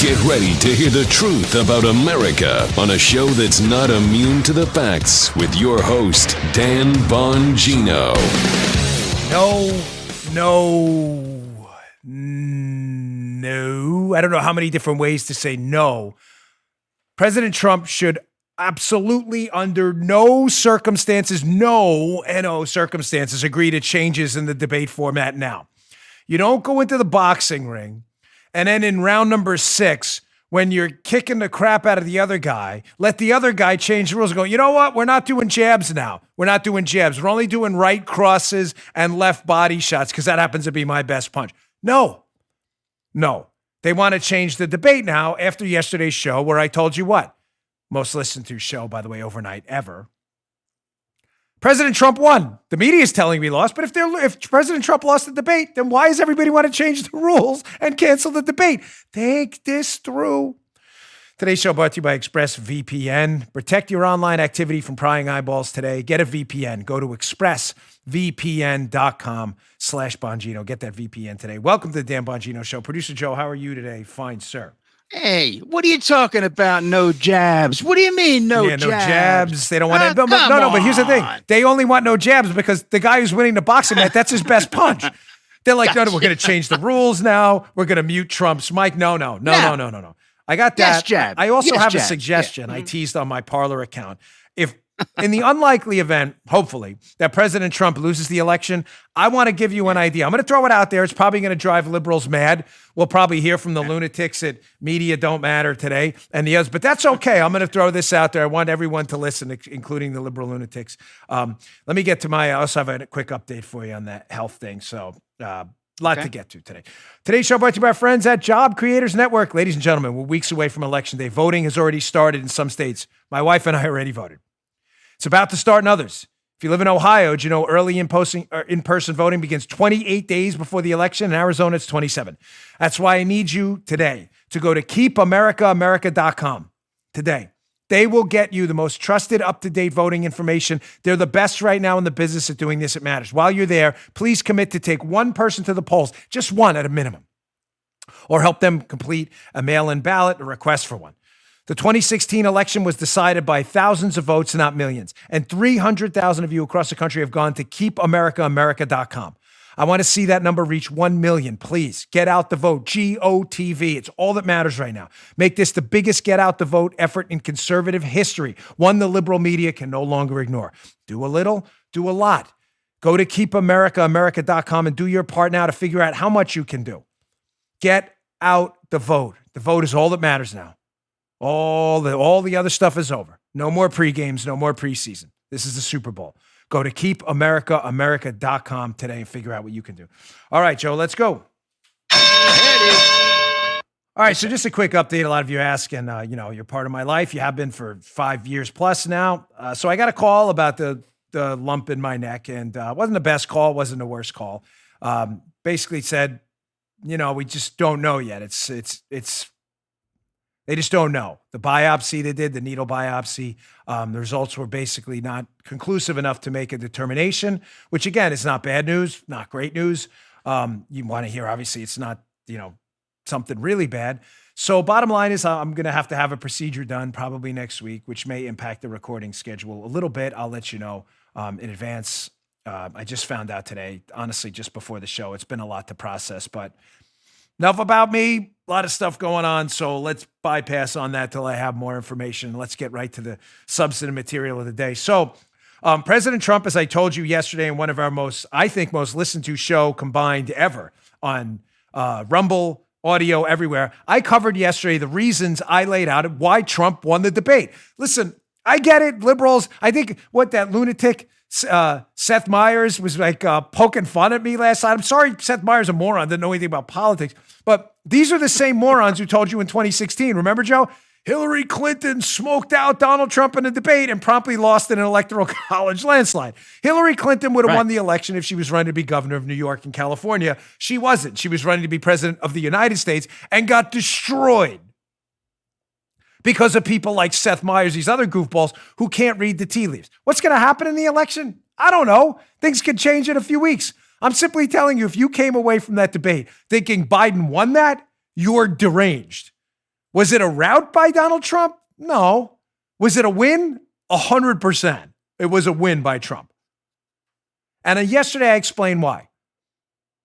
Get ready to hear the truth about America on a show that's not immune to the facts with your host, Dan Bongino. No. I don't know how many different ways to say no. President Trump should absolutely, under no circumstances, agree to changes in the debate format now. You don't go into the boxing ring and then in round number 6, when you're kicking the crap out of the other guy, let the other guy change the rules and go, you know what? We're not doing jabs now. We're not doing jabs. We're only doing right crosses and left body shots because that happens to be my best punch. No. They want to change the debate now after yesterday's show where I told you what? Most listened to show, by the way, overnight ever. President Trump won. The media is telling me he lost, but if President Trump lost the debate, then why does everybody want to change the rules and cancel the debate? Think this through. Today's show brought to you by ExpressVPN. Protect your online activity from prying eyeballs today. Get a VPN. Go to expressvpn.com/Bongino. Get that VPN today. Welcome to the Dan Bongino Show. Producer Joe, how are you today? Fine, sir. Hey, what are you talking about? No jabs. What do you mean no jabs? No jabs. They don't want to. Come No, but here's the thing. on. They only want no jabs because the guy who's winning the boxing match, that's his best punch. They're like, no, we're going to change the rules now. We're going to mute Trump's mic. No. I got that. Yes, jabs. I also Yes, have a jabs. suggestion Yeah. I teased on my Parler account. If in the unlikely event, hopefully, that President Trump loses the election, I want to give you an idea. I'm going to throw it out there. It's probably going to drive liberals mad. We'll probably hear from the lunatics at Media Don't Matter today and the others, but that's okay. I'm going to throw this out there. I want everyone to listen, including the liberal lunatics. Let me get to I also have a quick update for you on that health thing. So, lot to get to today. Today's show brought to you by our friends at Job Creators Network. Ladies and gentlemen, we're weeks away from Election Day. Voting has already started in some states. My wife and I already voted. It's about to start in others. If you live in Ohio, do you know early in-person voting begins 28 days before the election? In Arizona, it's 27. That's why I need you today to go to keepamericaamerica.com today. They will get you the most trusted, up-to-date voting information. They're the best right now in the business at doing this. It matters. While you're there, please commit to take one person to the polls, just one at a minimum, or help them complete a mail-in ballot or request for one. The 2016 election was decided by thousands of votes, not millions. And 300,000 of you across the country have gone to keepamericaamerica.com. I want to see that number reach 1 million. Please get out the vote. GOTV. It's all that matters right now. Make this the biggest get out the vote effort in conservative history, one the liberal media can no longer ignore. Do a little, do a lot. Go to keepamericaamerica.com and do your part now to figure out how much you can do. Get out the vote. The vote is all that matters now. All the other stuff is over. No more pre-games, no more preseason. This is the Super Bowl. Go to keepamericaamerica.com today and figure out what you can do. All right, Joe, let's go. All right, so just a quick update. A lot of you ask, and you're part of my life. You have been for 5 years plus now. So I got a call about the lump in my neck, and it wasn't the best call, wasn't the worst call. Basically said, we just don't know yet. They just don't know. The biopsy they did, the needle biopsy, the results were basically not conclusive enough to make a determination, which again is not bad news, not great news. You want to hear, obviously, it's not, something really bad. So bottom line is I'm going to have a procedure done probably next week, which may impact the recording schedule a little bit. I'll let you know in advance. I just found out today, honestly, just before the show. It's been a lot to process, but enough about me. A lot of stuff going on, so let's bypass on that till I have more information. Let's get right to the substantive material of the day. So President Trump, as I told you yesterday in one of our most listened to show combined ever on Rumble, audio, everywhere, I covered yesterday the reasons I laid out of why Trump won the debate. Listen, I get it, liberals. I think what that lunatic Seth Meyers was like poking fun at me last night. I'm sorry, Seth Meyers, a moron, didn't know anything about politics. But these are the same morons who told you in 2016. Remember, Joe? Hillary Clinton smoked out Donald Trump in a debate and promptly lost in an electoral college landslide. Hillary Clinton would have won the election if she was running to be governor of New York and California. She wasn't. She was running to be president of the United States and got destroyed because of people like Seth Meyers, these other goofballs who can't read the tea leaves. What's going to happen in the election? I don't know. Things could change in a few weeks. I'm simply telling you, if you came away from that debate thinking Biden won that, you're deranged. Was it a rout by Donald Trump? No. Was it a win? 100%. It was a win by Trump. And yesterday I explained why.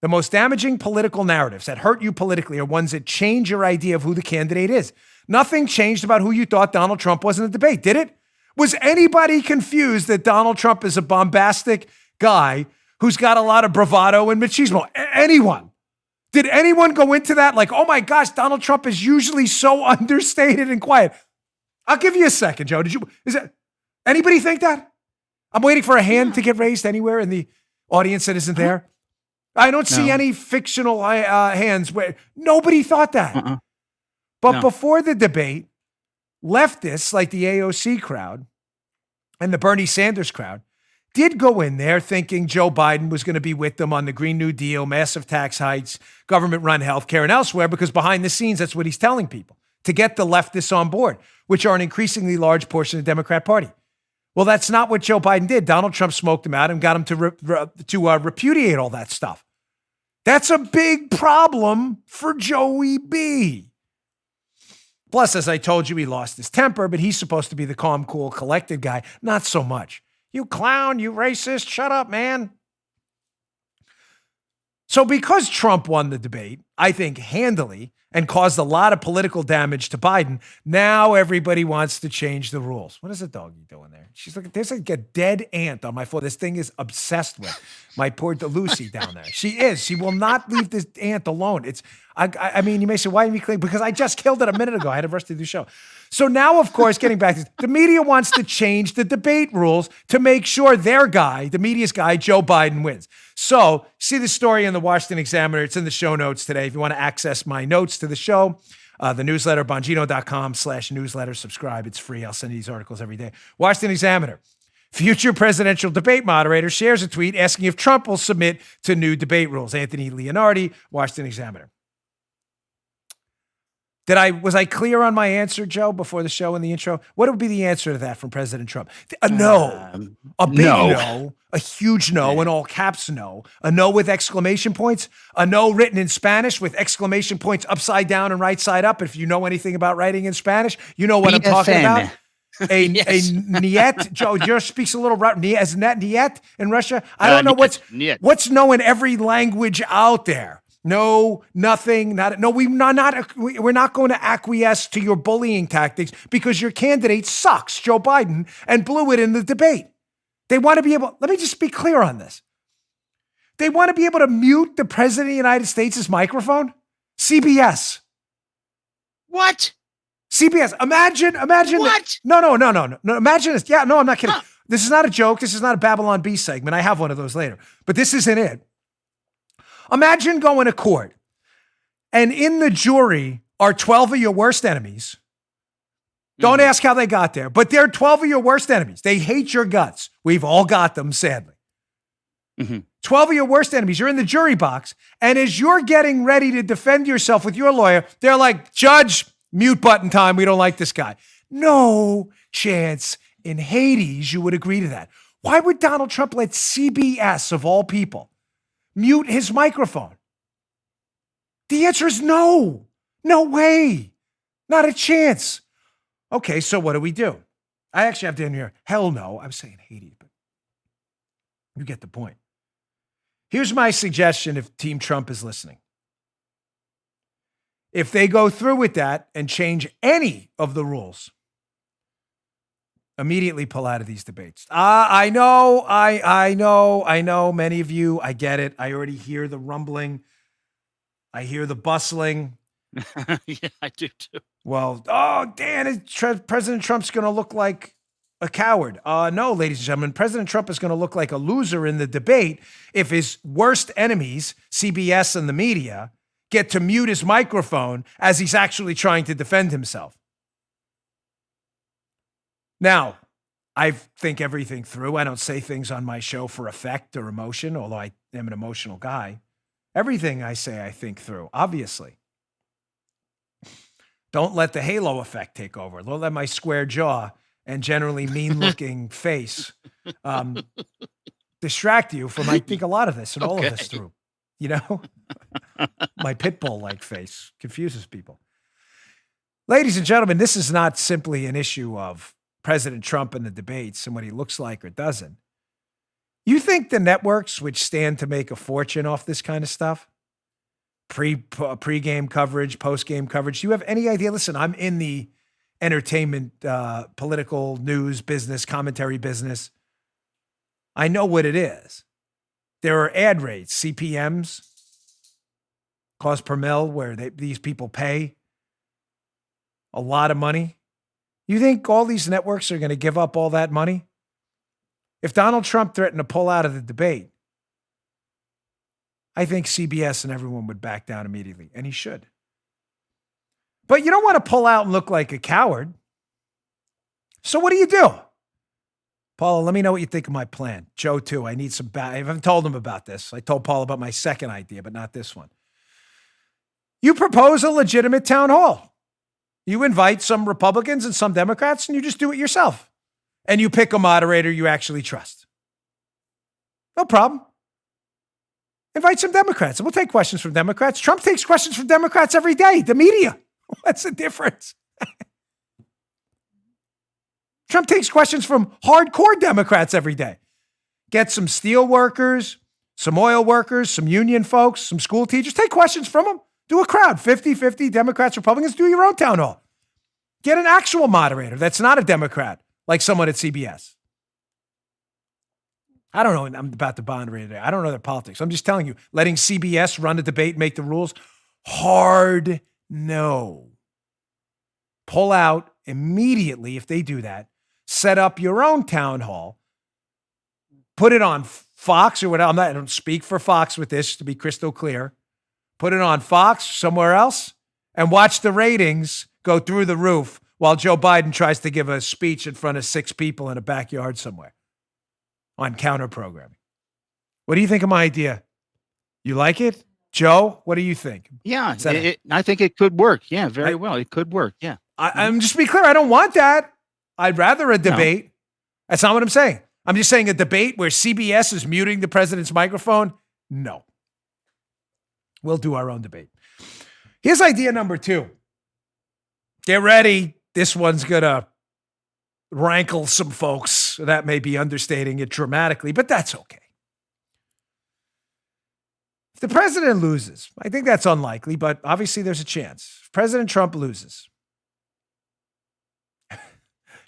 The most damaging political narratives that hurt you politically are ones that change your idea of who the candidate is. Nothing changed about who you thought Donald Trump was in the debate, did it? Was anybody confused that Donald Trump is a bombastic guy who's got a lot of bravado and machismo? Anyone? Did anyone go into that like, oh my gosh, Donald Trump is usually so understated and quiet? I'll give you a second, Joe. Anybody think that? I'm waiting for a hand to get raised anywhere in the audience that isn't there. I don't see any fictional hands where nobody thought that. But before the debate, leftists like the AOC crowd and the Bernie Sanders crowd did go in there thinking Joe Biden was going to be with them on the Green New Deal, massive tax hikes, government-run healthcare, and elsewhere, because behind the scenes, that's what he's telling people, to get the leftists on board, which are an increasingly large portion of the Democrat Party. Well, that's not what Joe Biden did. Donald Trump smoked him out and got him to repudiate all that stuff. That's a big problem for Joey B. Plus, as I told you, he lost his temper, but he's supposed to be the calm, cool, collected guy. Not so much. You clown, you racist, shut up, man. So because Trump won the debate, I think handily, and caused a lot of political damage to Biden, now everybody wants to change the rules. What is the doggy doing there? She's like, there's like a dead ant on my floor. This thing is obsessed with my poor Lucy down there. She is. She will not leave this ant alone. I mean, you may say, why didn't you clean? Because I just killed it a minute ago. I had to rush to do the show. So now, of course, getting back to this, the media wants to change the debate rules to make sure their guy, the media's guy, Joe Biden, wins. So see the story in the Washington Examiner. It's in the show notes today. If you want to access my notes to the show, the newsletter, bongino.com/newsletter, subscribe. It's free. I'll send you these articles every day. Washington Examiner. Future presidential debate moderator shares a tweet asking if Trump will submit to new debate rules. Anthony Leonardi, Washington Examiner. Was I clear on my answer, Joe, before the show in the intro? What would be the answer to that from President Trump? A no. A big no. A huge no, in all caps no. A no with exclamation points. A no written in Spanish with exclamation points upside down and right side up. If you know anything about writing in Spanish, you know what I'm talking about. A niet. Joe, yours speaks a little, isn't that niet in Russia? I don't know what's no in every language out there. No, nothing, we're not going to acquiesce to your bullying tactics because your candidate sucks, Joe Biden, and blew it in the debate. They want to be able, let me just be clear on this. They want to be able to mute the president of the United States' microphone? CBS. What? CBS. Imagine. What? No. Imagine this. Yeah, no, I'm not kidding. This is not a joke. This is not a Babylon Bee segment. I have one of those later, but this isn't it. Imagine going to court and in the jury are 12 of your worst enemies. Don't ask how they got there, but they're 12 of your worst enemies. They hate your guts. We've all got them, sadly. 12 of your worst enemies. You're in the jury box. And as you're getting ready to defend yourself with your lawyer, they're like, Judge, mute button time. We don't like this guy. No chance in Hades you would agree to that. Why would Donald Trump let CBS, of all people, mute his microphone? The answer is no. No way. Not a chance. Okay, so what do? I actually have down here, hell no. I'm saying Hades, but you get the point. Here's my suggestion if Team Trump is listening. If they go through with that and change any of the rules, immediately pull out of these debates. I know, many of you, I get it. I already hear the rumbling. I hear the bustling. Yeah, I do too. Well, Dan, President Trump's going to look like a coward. No, ladies and gentlemen, President Trump is going to look like a loser in the debate if his worst enemies, CBS and the media, get to mute his microphone as he's actually trying to defend himself. Now, I think everything through. I don't say things on my show for effect or emotion, although I am an emotional guy. Everything I say, I think through, obviously. Don't let the halo effect take over. Don't let my square jaw and generally mean-looking face distract you from, I think, a lot of this and all of this through. You know? My pit bull-like face confuses people. Ladies and gentlemen, this is not simply an issue of President Trump and the debates and what he looks like or doesn't. You think the networks, which stand to make a fortune off this kind of stuff, pre-game coverage, post-game coverage, do you have any idea? Listen, I'm in the entertainment, political news business, commentary business. I know what it is. There are ad rates, CPMs, cost per mil, where these people pay a lot of money. You think all these networks are going to give up all that money? If Donald Trump threatened to pull out of the debate, I think CBS and everyone would back down immediately, and he should. But you don't want to pull out and look like a coward. So what do? Paula, let me know what you think of my plan. Joe, too. I need some I haven't told him about this. I told Paul about my second idea, but not this one. You propose a legitimate town hall. You invite some Republicans and some Democrats, and you just do it yourself. And you pick a moderator you actually trust. No problem. Invite some Democrats, and we'll take questions from Democrats. Trump takes questions from Democrats every day. The media. What's the difference? Trump takes questions from hardcore Democrats every day. Get some steel workers, some oil workers, some union folks, some school teachers. Take questions from them. Do a crowd, 50-50, Democrats, Republicans. Do your own town hall. Get an actual moderator that's not a Democrat, like someone at CBS. I don't know. I'm about to bond today. I don't know their politics. I'm just telling you, letting CBS run the debate, make the rules, hard no. Pull out immediately if they do that. Set up your own town hall. Put it on Fox or whatever. I don't speak for Fox with this, to be crystal clear. Put it on Fox, somewhere else, and watch the ratings go through the roof while Joe Biden tries to give a speech in front of 6 people in a backyard somewhere on counter programming. What do you think of my idea? You like it? Joe, what do you think? Yeah, I think it could work. Yeah, very well. It could work. Yeah. I'm just to be clear, I don't want that. I'd rather a debate. No. That's not what I'm saying. I'm just saying a debate where CBS is muting the president's microphone. No. We'll do our own debate. Here's idea number 2. Get ready. This one's going to rankle some folks. That may be understating it dramatically, but that's okay. If the president loses, I think that's unlikely, but obviously there's a chance. If President Trump loses,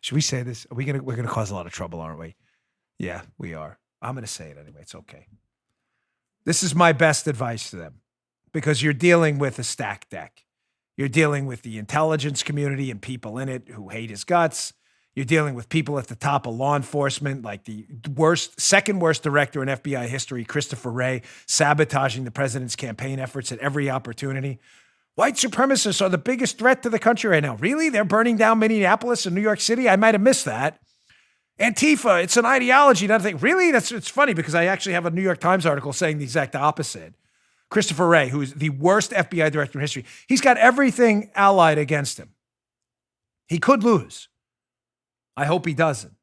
should we say this? We're going to cause a lot of trouble, aren't we? Yeah, we are. I'm going to say it anyway. It's okay. This is my best advice to them because you're dealing with a stacked deck. You're dealing with the intelligence community and people in it who hate his guts. You're dealing with people at the top of law enforcement, like the second worst director in FBI history, Christopher Wray, sabotaging the president's campaign efforts at every opportunity. White supremacists are the biggest threat to the country right now. Really? They're burning down Minneapolis and New York City? I might have missed that. Antifa, it's an ideology. Not a thing. Really? It's funny because I actually have a New York Times article saying the exact opposite. Christopher Wray, who is the worst FBI director in history, he's got everything allied against him. He could lose. I hope he doesn't.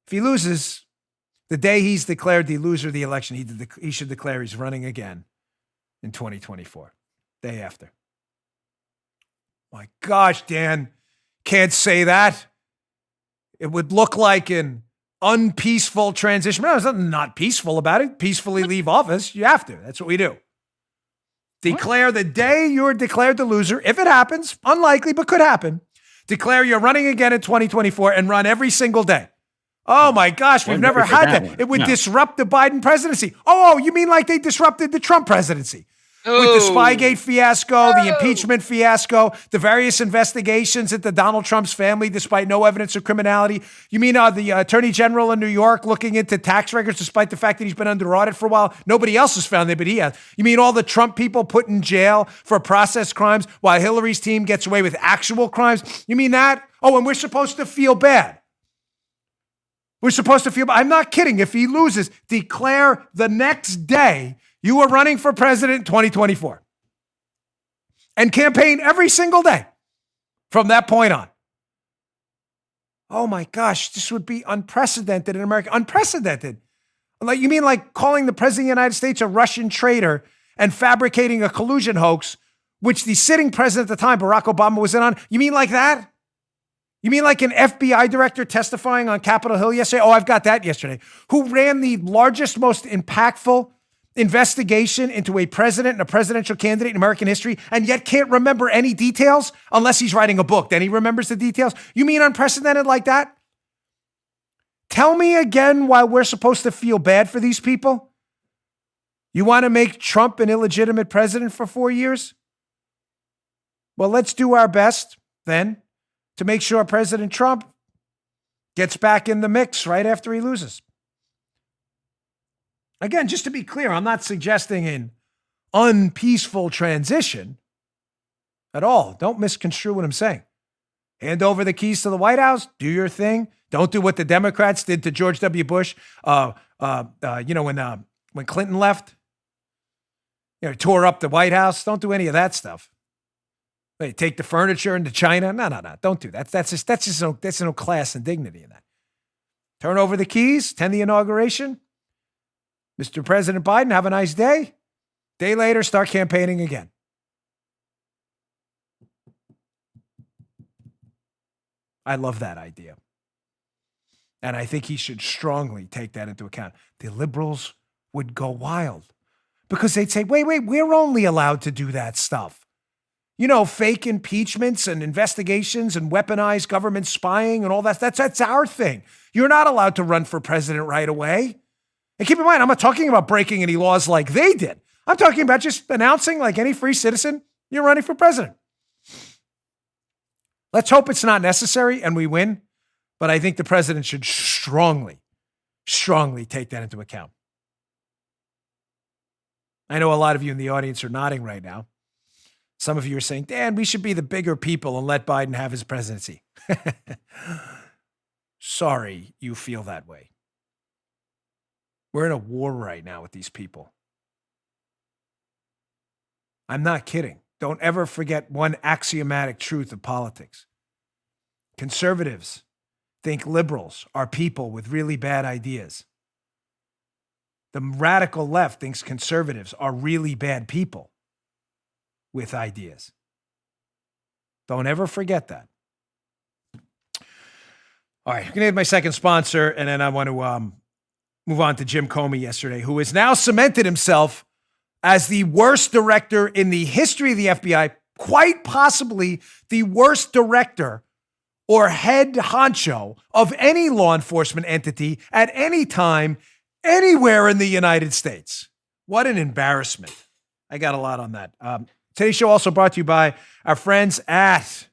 If he loses, the day he's declared the loser of the election, he should declare he's running again in 2024, day after. My gosh, Dan, can't say that. It would look like an unpeaceful transition. No, there's nothing not peaceful about it. Peacefully leave office. You have to. That's what we do. Declare the day you're declared the loser, if it happens, unlikely, but could happen. Declare you're running again in 2024 and run every single day. Oh my gosh, we've never had that. It would disrupt the Biden presidency. Oh, you mean like they disrupted the Trump presidency? With the Spygate fiasco, the impeachment fiasco, the various investigations into Donald Trump's family despite no evidence of criminality. You mean the Attorney General in New York looking into tax records despite the fact that he's been under audit for a while? Nobody else has found it, but he has. You mean all the Trump people put in jail for process crimes while Hillary's team gets away with actual crimes? You mean that? Oh, and we're supposed to feel bad. We're supposed to feel bad. I'm not kidding. If he loses, declare the next day you are running for president in 2024 and campaign every single day from that point on. Oh my gosh, this would be unprecedented in America. Unprecedented. Like, you mean like calling the president of the United States a Russian traitor and fabricating a collusion hoax which the sitting president at the time, Barack Obama, was in on. You mean like that? You mean like an FBI director testifying on Capitol Hill yesterday? Oh, I've got that yesterday. Who ran the largest, most impactful investigation into a president and a presidential candidate in American history, and yet can't remember any details unless he's writing a book. Then he remembers the details. You mean unprecedented like that? Tell me again why we're supposed to feel bad for these people? You want to make Trump an illegitimate president for 4 years? Well, let's do our best then to make sure President Trump gets back in the mix right after he loses. Again, just to be clear, I'm not suggesting an unpeaceful transition at all. Don't misconstrue what I'm saying. Hand over the keys to the White House, do your thing. Don't do what the Democrats did to George W. Bush. When Clinton left, tore up the White House. Don't do any of that stuff. Wait, take the furniture into China. No. Don't do that. That's no class and dignity in that. Turn over the keys, attend the inauguration. Mr. President Biden, have a nice day. Day later, start campaigning again. I love that idea. And I think he should strongly take that into account. The liberals would go wild because they'd say, wait, we're only allowed to do that stuff. Fake impeachments and investigations and weaponized government spying and all that. That's our thing. You're not allowed to run for president right away. And keep in mind, I'm not talking about breaking any laws like they did. I'm talking about just announcing, like any free citizen, you're running for president. Let's hope it's not necessary and we win. But I think the president should strongly take that into account. I know a lot of you in the audience are nodding right now. Some of you are saying, Dan, we should be the bigger people and let Biden have his presidency. Sorry you feel that way. We're in a war right now with these people. I'm not kidding. Don't ever forget one axiomatic truth of politics. Conservatives think liberals are people with really bad ideas. The radical left thinks conservatives are really bad people with ideas. Don't ever forget that. All right, I'm going to hit my second sponsor, and then I want to move on to Jim Comey yesterday, who has now cemented himself as the worst director in the history of the FBI, quite possibly the worst director or head honcho of any law enforcement entity at any time, anywhere in the United States. What an embarrassment. I got a lot on that. Today's show also brought to you by our friends at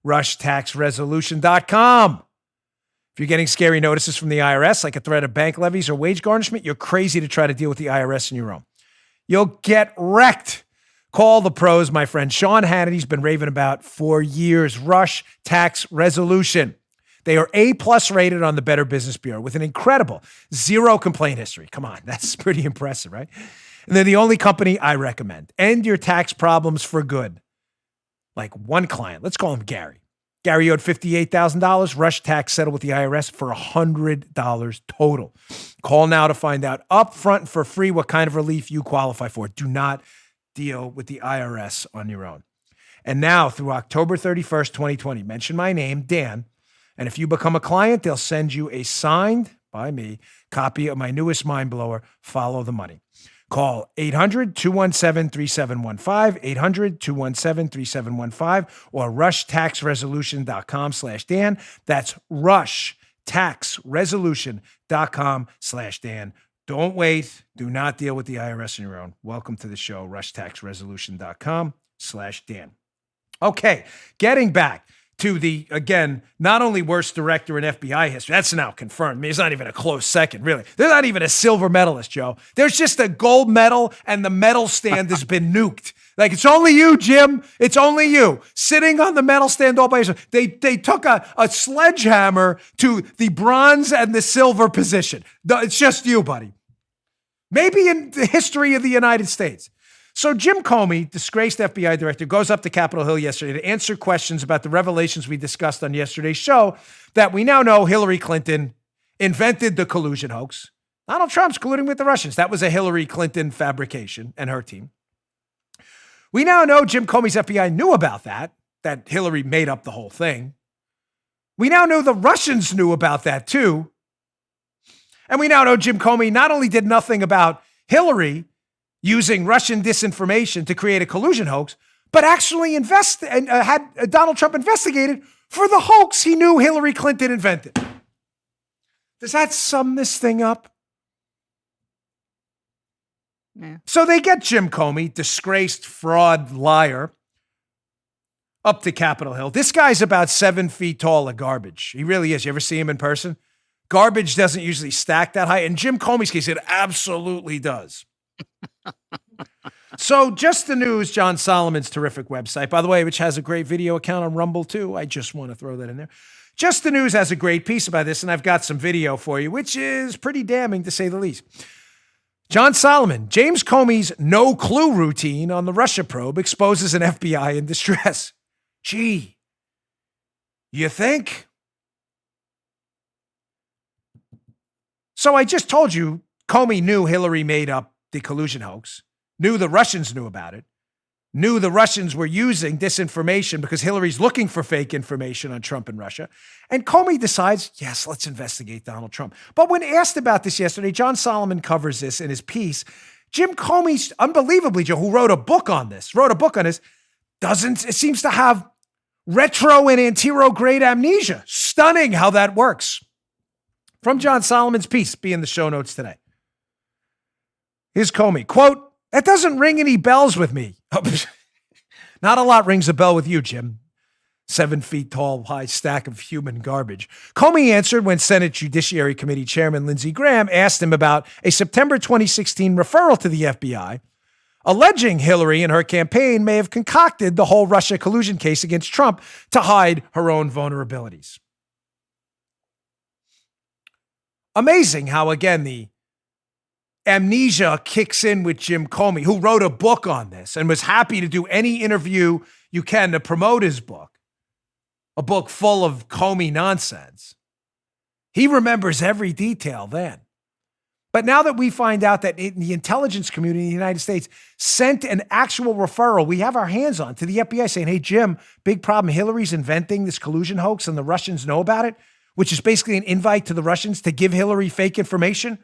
rushtaxresolution.com. If you're getting scary notices from the IRS, like a threat of bank levies or wage garnishment, you're crazy to try to deal with the IRS on your own. You'll get wrecked. Call the pros, my friend. Sean Hannity's been raving about for years. Rush Tax Resolution. They are A+ rated on the Better Business Bureau with an incredible 0 complaint history. Come on, that's pretty impressive, right? And they're the only company I recommend. End your tax problems for good. Like one client, let's call him Gary. Gary owed $58,000. Rush Tax settled with the IRS for $100 total. Call now to find out upfront and for free what kind of relief you qualify for. Do not deal with the IRS on your own. And now through October 31st, 2020, mention my name, Dan, and if you become a client, they'll send you a signed, by me, copy of my newest mind blower, Follow the Money. Call 800-217-3715, 800-217-3715, or rushtaxresolution.com/Dan. That's rushtaxresolution.com/Dan. Don't wait. Do not deal with the IRS on your own. Welcome to the show, rushtaxresolution.com/Dan. Okay, getting back to the, again, not only worst director in FBI history, that's now confirmed. I mean, it's not even a close second, really. They're not even a silver medalist, Joe. There's just a gold medal, and the medal stand has been nuked. Like, it's only you, Jim. It's only you. Sitting on the medal stand all by yourself. They took a sledgehammer to the bronze and the silver position. It's just you, buddy. Maybe in the history of the United States. So Jim Comey, disgraced FBI director, goes up to Capitol Hill yesterday to answer questions about the revelations we discussed on yesterday's show that we now know Hillary Clinton invented the collusion hoax. Donald Trump's colluding with the Russians. That was a Hillary Clinton fabrication and her team. We now know Jim Comey's FBI knew about that Hillary made up the whole thing. We now know the Russians knew about that too. And we now know Jim Comey not only did nothing about Hillary using Russian disinformation to create a collusion hoax, but actually had Donald Trump investigated for the hoax he knew Hillary Clinton invented. Does that sum this thing up? Yeah. So they get Jim Comey, disgraced fraud liar, up to Capitol Hill. This guy's about 7 feet tall of garbage. He really is. You ever see him in person? Garbage doesn't usually stack that high. In Jim Comey's case, it absolutely does. So Just the News, John Solomon's terrific website, by the way, which has a great video account on Rumble too. I just want to throw that in there. Just the News has a great piece about this, and I've got some video for you, which is pretty damning to say the least. John Solomon, James Comey's no clue routine on the Russia probe exposes an FBI in distress. Gee, you think? So I just told you Comey knew Hillary made up the collusion hoax, knew the Russians knew about it, knew the Russians were using disinformation because Hillary's looking for fake information on Trump and Russia. And Comey decides, yes, let's investigate Donald Trump. But when asked about this yesterday, John Solomon covers this in his piece. Jim Comey, unbelievably, Joe, who wrote a book on this, it seems to have retro and anterograde amnesia. Stunning how that works. From John Solomon's piece, be in the show notes today. Here's Comey, quote, "That doesn't ring any bells with me." Not a lot rings a bell with you, Jim. 7 feet tall, high stack of human garbage. Comey answered when Senate Judiciary Committee Chairman Lindsey Graham asked him about a September 2016 referral to the FBI, alleging Hillary and her campaign may have concocted the whole Russia collusion case against Trump to hide her own vulnerabilities. Amazing how, again, the amnesia kicks in with Jim Comey, who wrote a book on this and was happy to do any interview you can to promote his book, a book full of Comey nonsense. He remembers every detail then. But now that we find out that the intelligence community in the United States sent an actual referral we have our hands on to the FBI saying, hey, Jim, big problem. Hillary's inventing this collusion hoax and the Russians know about it, which is basically an invite to the Russians to give Hillary fake information.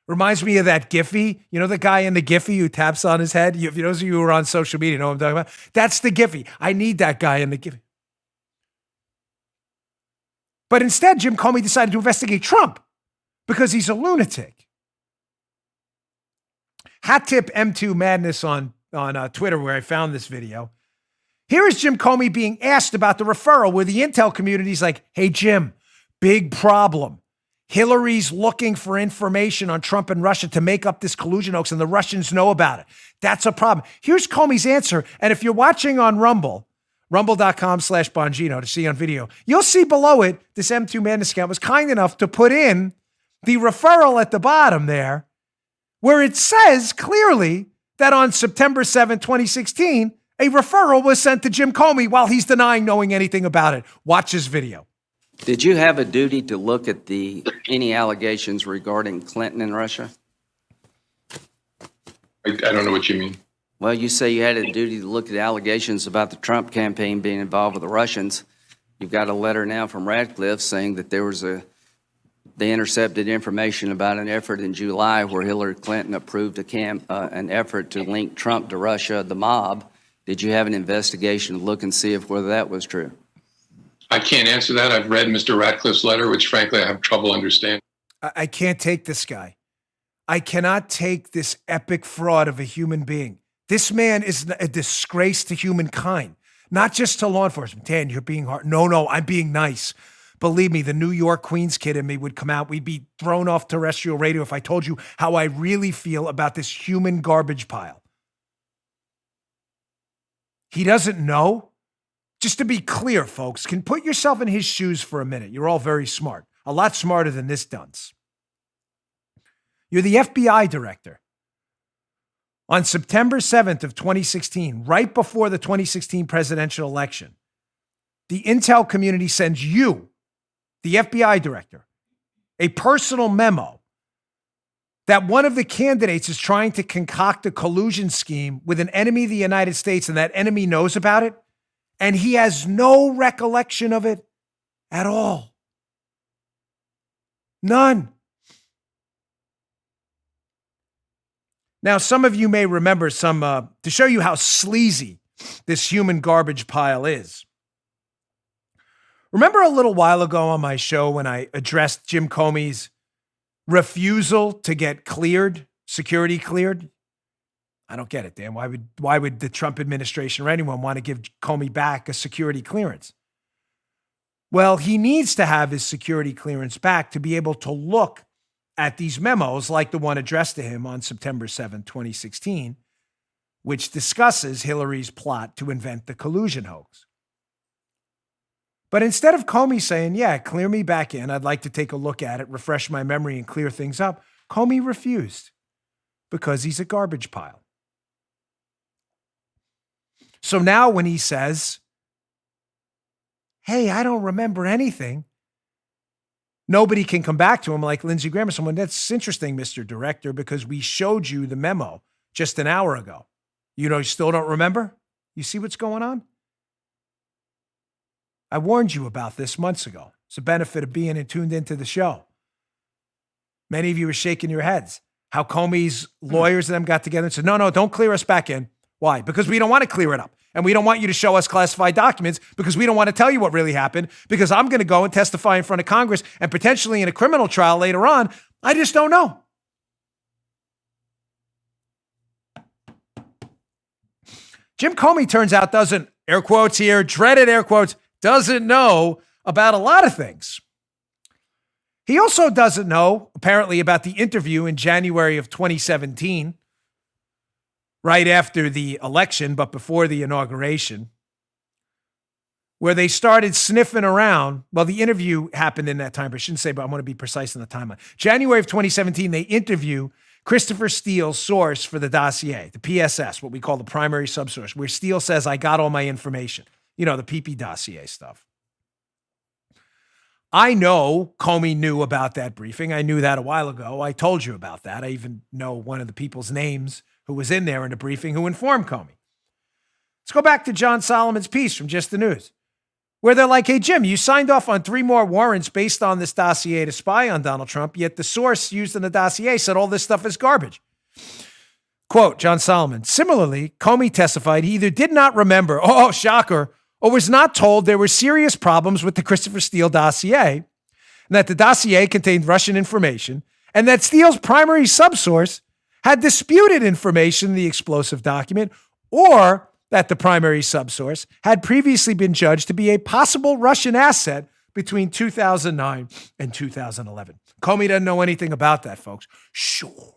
Reminds me of that Giphy. You know the guy in the Giphy who taps on his head? Those of you who are on social media know what I'm talking about. That's the Giphy. I need that guy in the Giphy. But instead, Jim Comey decided to investigate Trump because he's a lunatic. Hat tip M2 Madness on Twitter, where I found this video. Here is Jim Comey being asked about the referral where the intel community's like, hey, Jim, big problem. Hillary's looking for information on Trump and Russia to make up this collusion hoax, and the Russians know about it. That's a problem. Here's Comey's answer. And if you're watching on Rumble, rumble.com/Bongino to see on video, you'll see below it, this M2 Madness account was kind enough to put in the referral at the bottom there, where it says clearly that on September 7, 2016, a referral was sent to Jim Comey while he's denying knowing anything about it. Watch this video. Did you have a duty to look at any allegations regarding Clinton and Russia? I don't know what you mean. Well, you say you had a duty to look at allegations about the Trump campaign being involved with the Russians. You've got a letter now from Radcliffe saying that they intercepted information about an effort in July where Hillary Clinton approved an effort to link Trump to Russia, the mob. Did you have an investigation to look and see whether that was true? I can't answer that. I've read Mr. Radcliffe's letter, which frankly I have trouble understanding. I can't take this guy. I cannot take this epic fraud of a human being. This man is a disgrace to humankind, not just to law enforcement. Dan, you're being hard. No, I'm being nice. Believe me, the New York Queens kid in me would come out. We'd be thrown off terrestrial radio if I told you how I really feel about this human garbage pile. He doesn't know. Just to be clear, folks, can put yourself in his shoes for a minute. You're all very smart, a lot smarter than this dunce. You're the FBI director. On September 7th of 2016, right before the 2016 presidential election, the intel community sends you, the FBI director, a personal memo that one of the candidates is trying to concoct a collusion scheme with an enemy of the United States, and that enemy knows about it, and he has no recollection of it at all. None. Now, some of you may remember to show you how sleazy this human garbage pile is. Remember a little while ago on my show when I addressed Jim Comey's refusal to get cleared, security cleared? I don't get it, Dan. Why would the Trump administration or anyone want to give Comey back a security clearance? Well, he needs to have his security clearance back to be able to look at these memos like the one addressed to him on September 7, 2016, which discusses Hillary's plot to invent the collusion hoax. But instead of Comey saying, yeah, clear me back in, I'd like to take a look at it, refresh my memory, and clear things up, Comey refused because he's a garbage pile. So now when he says, hey, I don't remember anything, nobody can come back to him like Lindsey Graham or someone. That's interesting, Mr. Director, because we showed you the memo just an hour ago. You still don't remember? You see what's going on? I warned you about this months ago. It's the benefit of being tuned into the show. Many of you are shaking your heads. How Comey's lawyers and them got together and said, no, don't clear us back in. Why? Because we don't want to clear it up. And we don't want you to show us classified documents because we don't want to tell you what really happened because I'm going to go and testify in front of Congress and potentially in a criminal trial later on. I just don't know. Jim Comey turns out doesn't, air quotes here, dreaded air quotes, doesn't know about a lot of things. He also doesn't know, apparently, about the interview in January of 2017, right after the election, but before the inauguration, where they started sniffing around. Well, the interview happened in that time, but I shouldn't say, but I want to be precise in the timeline. January of 2017, they interview Christopher Steele's source for the dossier, the PSS, what we call the primary subsource, where Steele says, I got all my information. The PP dossier stuff. I know Comey knew about that briefing. I knew that a while ago. I told you about that. I even know one of the people's names who was in there in the briefing who informed Comey. Let's go back to John Solomon's piece from Just the News, where they're like, hey, Jim, you signed off on 3 more warrants based on this dossier to spy on Donald Trump, yet the source used in the dossier said all this stuff is garbage. Quote, John Solomon, similarly, Comey testified he either did not remember, oh, shocker, or was not told there were serious problems with the Christopher Steele dossier, and that the dossier contained Russian information, and that Steele's primary subsource had disputed information in the explosive document, or that the primary subsource had previously been judged to be a possible Russian asset between 2009 and 2011. Comey doesn't know anything about that, folks. Sure.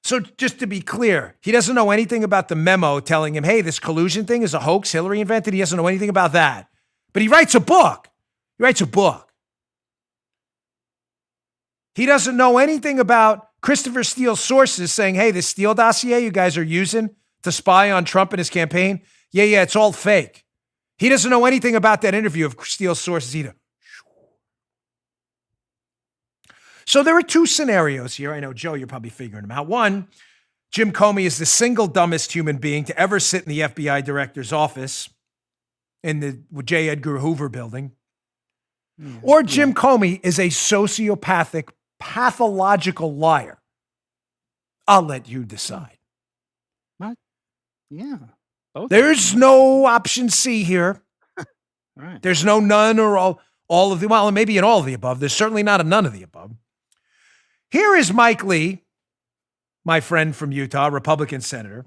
So just to be clear, he doesn't know anything about the memo telling him, hey, this collusion thing is a hoax Hillary invented. He doesn't know anything about that. But he writes a book. He doesn't know anything about Christopher Steele's sources saying, hey, this Steele dossier you guys are using to spy on Trump and his campaign, yeah, it's all fake. He doesn't know anything about that interview of Steele's sources either. So there are 2 scenarios here. I know, Joe, you're probably figuring them out. One, Jim Comey is the single dumbest human being to ever sit in the FBI director's office in the J. Edgar Hoover building. Or Jim Comey is a sociopathic, pathological liar. I'll let you decide. What? Yeah. Both. There's no option C here. Right. There's no none or all of the, well, maybe in all of the above. There's certainly not a none of the above. Here is Mike Lee, my friend from Utah, Republican senator,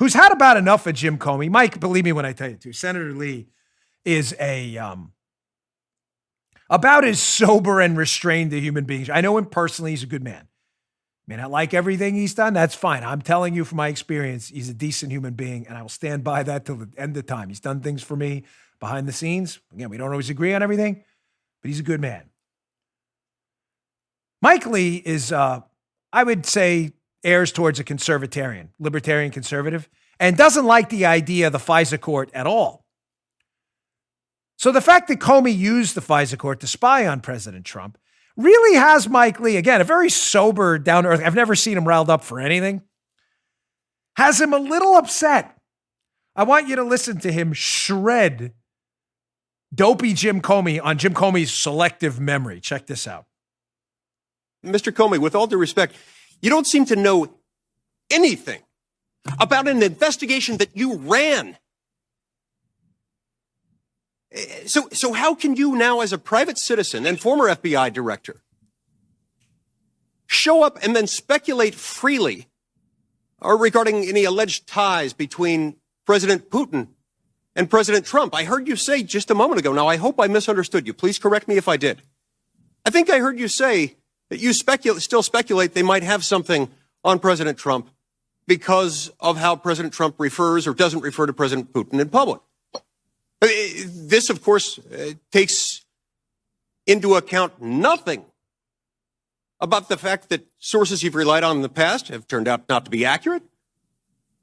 who's had about enough of Jim Comey. Mike, believe me when I tell you to, Senator Lee is about as sober and restrained a human being. I know him personally. He's a good man. May not like everything he's done. That's fine. I'm telling you from my experience, he's a decent human being, and I will stand by that till the end of time. He's done things for me behind the scenes. Again, we don't always agree on everything, but he's a good man. Mike Lee is, I would say, airs towards a conservatarian, libertarian conservative, and doesn't like the idea of the FISA court at all. So the fact that Comey used the FISA court to spy on President Trump really has Mike Lee, again, a very sober, down to earth. I've never seen him riled up for anything. Has him a little upset. I want you to listen to him shred dopey Jim Comey on Jim Comey's selective memory. Check this out. Mr. Comey, with all due respect, you don't seem to know anything about an investigation that you ran. So how can you now, as a private citizen and former FBI director, show up and then speculate freely regarding any alleged ties between President Putin and President Trump? I heard you say just a moment ago. Now, I hope I misunderstood you. Please correct me if I did. I think I heard you say that you still speculate they might have something on President Trump because of how President Trump refers or doesn't refer to President Putin in public. This, of course, takes into account nothing about the fact that sources you've relied on in the past have turned out not to be accurate.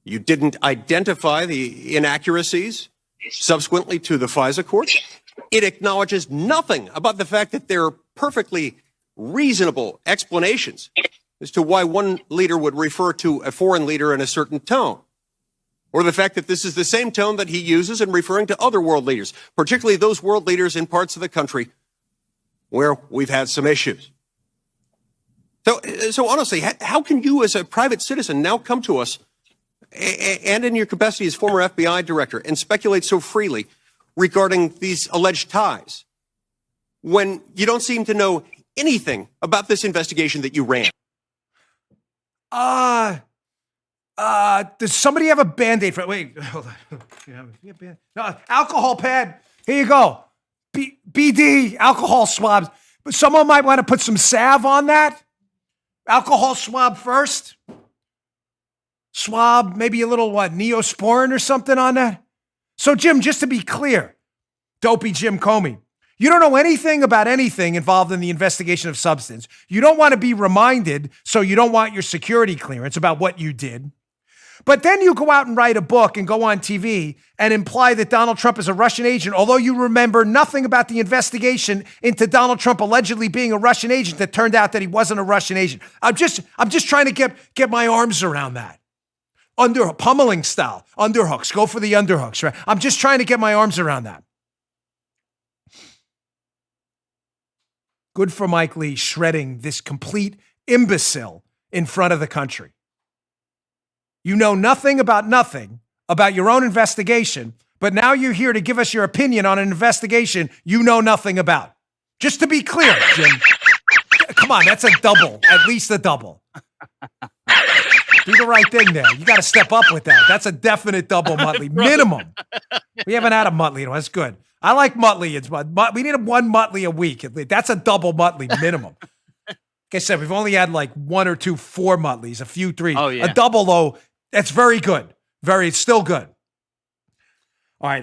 You didn't identify the inaccuracies subsequently to the FISA court. It acknowledges nothing about the fact that there are perfectly reasonable explanations as to why one leader would refer to a foreign leader in a certain tone, or the fact that this is the same tone that he uses in referring to other world leaders, particularly those world leaders in parts of the country where we've had some issues. So honestly, how can you as a private citizen now come to us and in your capacity as former FBI director and speculate so freely regarding these alleged ties when you don't seem to know anything about this investigation that you ran? Does somebody have a Band-Aid for, wait, hold on. No, alcohol pad. Here you go. BD, alcohol swabs. But someone might want to put some salve on that. Alcohol swab first. Swab, maybe a little, Neosporin or something on that. So, Jim, just to be clear, dopey Jim Comey, you don't know anything about anything involved in the investigation of substance. You don't want to be reminded, so you don't want your security clearance about what you did. But then you go out and write a book and go on TV and imply that Donald Trump is a Russian agent, although you remember nothing about the investigation into Donald Trump allegedly being a Russian agent that turned out that he wasn't a Russian agent. I'm just trying to get my arms around that. Pummeling style, underhooks, go for the underhooks, right? I'm just trying to get my arms around that. Good for Mike Lee shredding this complete imbecile in front of the country. You know nothing about your own investigation, but now you're here to give us your opinion on an investigation you know nothing about. Just to be clear, Jim. Come on, that's a double, at least a double. Do the right thing there. You got to step up with that. That's a definite double, Muttley. Minimum. We haven't had a Muttley. That's good. I like Muttley. We need one Muttley a week. That's a double Muttley minimum. Like I said, we've only had like 1 or 2 4 Muttleys, a few 3. Oh, yeah. A double, though, that's very good. It's still good. All right,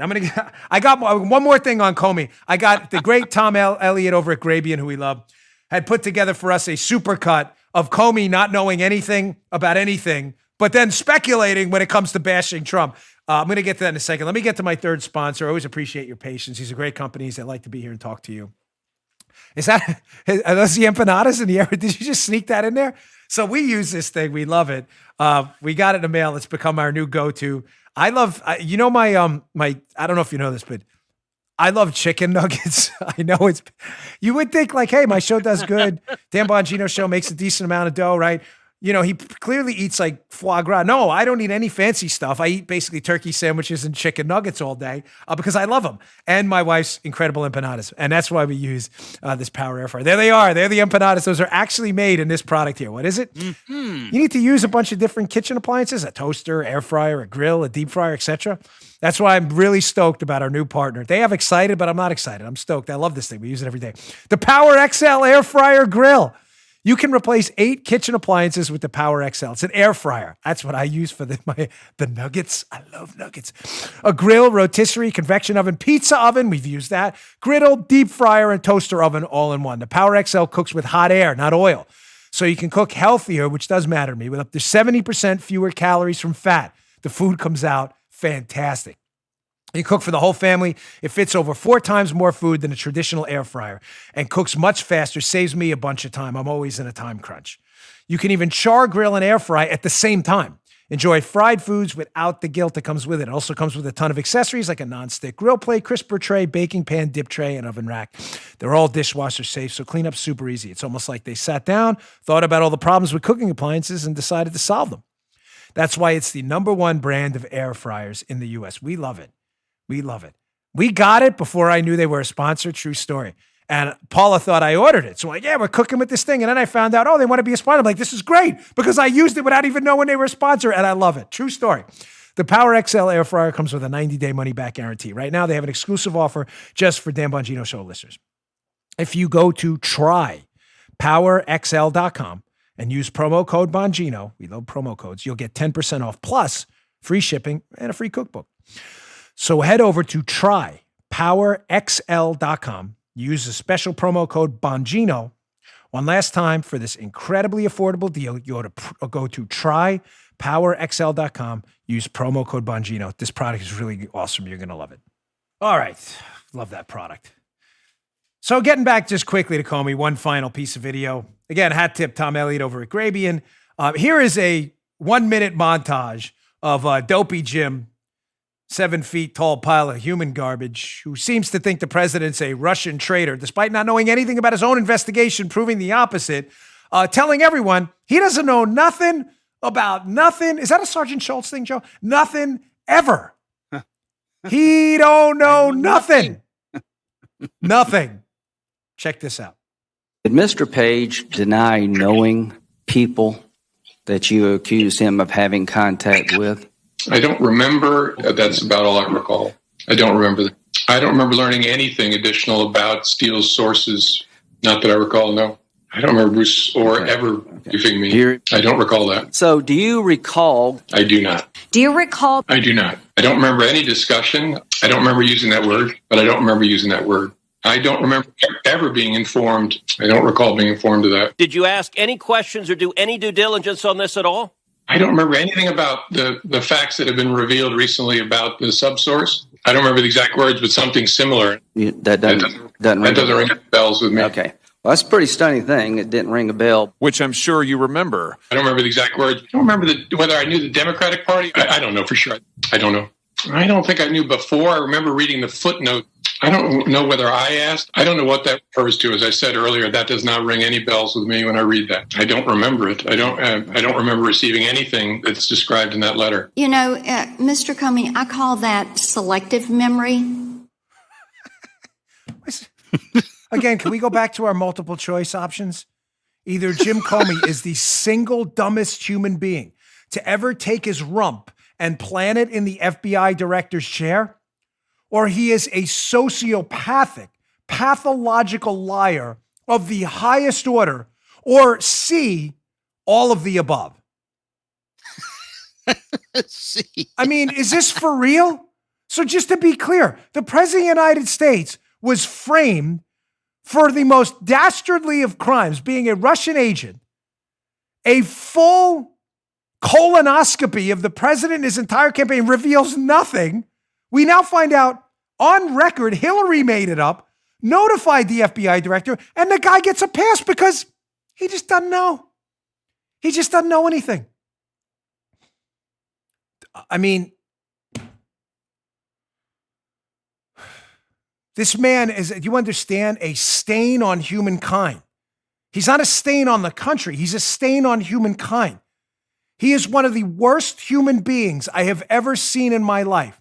I got one more thing on Comey. I got the great Tom Elliott over at Grabian, who we love, had put together for us a supercut of Comey not knowing anything about anything, but then speculating when it comes to bashing Trump. I'm going to get to that in a second. Let me get to my third sponsor. I always appreciate your patience. These are great companies that like to be here and talk to you. Are those the empanadas in the air? Did you just sneak that in there? So we use this thing. We love it. We got it in the mail. It's become our new go-to. I love, I don't know if you know this, but I love chicken nuggets. I know you would think like, hey, my show does good. Dan Bongino show makes a decent amount of dough, right? You know, he clearly eats like foie gras. No, I don't eat any fancy stuff. I eat basically turkey sandwiches and chicken nuggets all day because I love them. And my wife's incredible empanadas. And that's why we use this Power Air Fryer. There they are. They're the empanadas. Those are actually made in this product here. What is it? Mm-hmm. You need to use a bunch of different kitchen appliances, a toaster, air fryer, a grill, a deep fryer, etc. That's why I'm really stoked about our new partner. They have excited, but I'm not excited. I'm stoked. I love this thing. We use it every day. The Power XL Air Fryer Grill. You can replace 8 kitchen appliances with the Power XL. It's an air fryer. That's what I use for the nuggets. I love nuggets. A grill, rotisserie, convection oven, pizza oven. We've used that. Griddle, deep fryer, and toaster oven all in one. The Power XL cooks with hot air, not oil. So you can cook healthier, which does matter to me, with up to 70% fewer calories from fat. The food comes out fantastic. You cook for the whole family. It fits over 4 times more food than a traditional air fryer and cooks much faster, saves me a bunch of time. I'm always in a time crunch. You can even char, grill, and air fry at the same time. Enjoy fried foods without the guilt that comes with it. It also comes with a ton of accessories like a nonstick grill plate, crisper tray, baking pan, dip tray, and oven rack. They're all dishwasher safe, so cleanup's super easy. It's almost like they sat down, thought about all the problems with cooking appliances, and decided to solve them. That's why it's the #1 brand of air fryers in the U.S. We love it. We love it. We got it before I knew they were a sponsor. True story. And Paula thought I ordered it. So I'm like, yeah, we're cooking with this thing. And then I found out, oh, they want to be a sponsor. I'm like, this is great because I used it without even knowing they were a sponsor. And I love it. True story. The Power XL air fryer comes with a 90-day money-back guarantee. Right now, they have an exclusive offer just for Dan Bongino Show listeners. If you go to trypowerxl.com and use promo code Bongino, we love promo codes, you'll get 10% off plus free shipping and a free cookbook. So head over to trypowerxl.com. Use the special promo code Bongino. One last time for this incredibly affordable deal, you ought to go to trypowerxl.com. Use promo code Bongino. This product is really awesome. You're going to love it. All right. Love that product. So getting back just quickly to Comey, one final piece of video. Again, hat tip Tom Elliott over at Grabian. Here is a 1-minute montage of Dopey Jim, 7 feet tall pile of human garbage, who seems to think the president's a Russian traitor, despite not knowing anything about his own investigation, proving the opposite, telling everyone he doesn't know nothing about nothing. Is that a Sergeant Schultz thing, Joe? Nothing ever. He don't know nothing. Nothing. Check this out. Did Mr. Page deny knowing people that you accused him of having contact with? I don't remember. That's about all I recall. I don't remember that. I don't remember learning anything additional about Steele's sources. Not that I recall, no. I don't remember Bruce or ever briefing me. I don't recall that. So do you recall? I do not. Do you recall? I do not. I don't remember any discussion. I don't remember using that word, but I don't remember using that word. I don't remember ever being informed. I don't recall being informed of that. Did you ask any questions or do any due diligence on this at all? I don't remember anything about the facts that have been revealed recently about the subsource. I don't remember the exact words, but something similar. That doesn't ring bells with me. Okay. Well, that's a pretty stunning thing. It didn't ring a bell. Which I'm sure you remember. I don't remember the exact words. I don't remember whether I knew the Democratic Party. I don't know for sure. I don't know. I don't think I knew before. I remember reading the footnote. I don't know whether I asked. I don't know what that refers to. As I said earlier, that does not ring any bells with me when I read that. I don't remember it. I don't remember receiving anything that's described in that letter. You know, Mr. Comey, I call that selective memory. Again, can we go back to our multiple choice options? Either Jim Comey is the single dumbest human being to ever take his rump and plant it in the FBI director's chair, or he is a sociopathic, pathological liar of the highest order, or C, all of the above. C. I mean, is this for real? So just to be clear, the President of the United States was framed for the most dastardly of crimes, being a Russian agent. A full colonoscopy of the president and his entire campaign reveals nothing. We now find out on record, Hillary made it up, notified the FBI director, and the guy gets a pass because he just doesn't know. He just doesn't know anything. I mean, this man is, do you understand, a stain on humankind. He's not a stain on the country. He's a stain on humankind. He is one of the worst human beings I have ever seen in my life.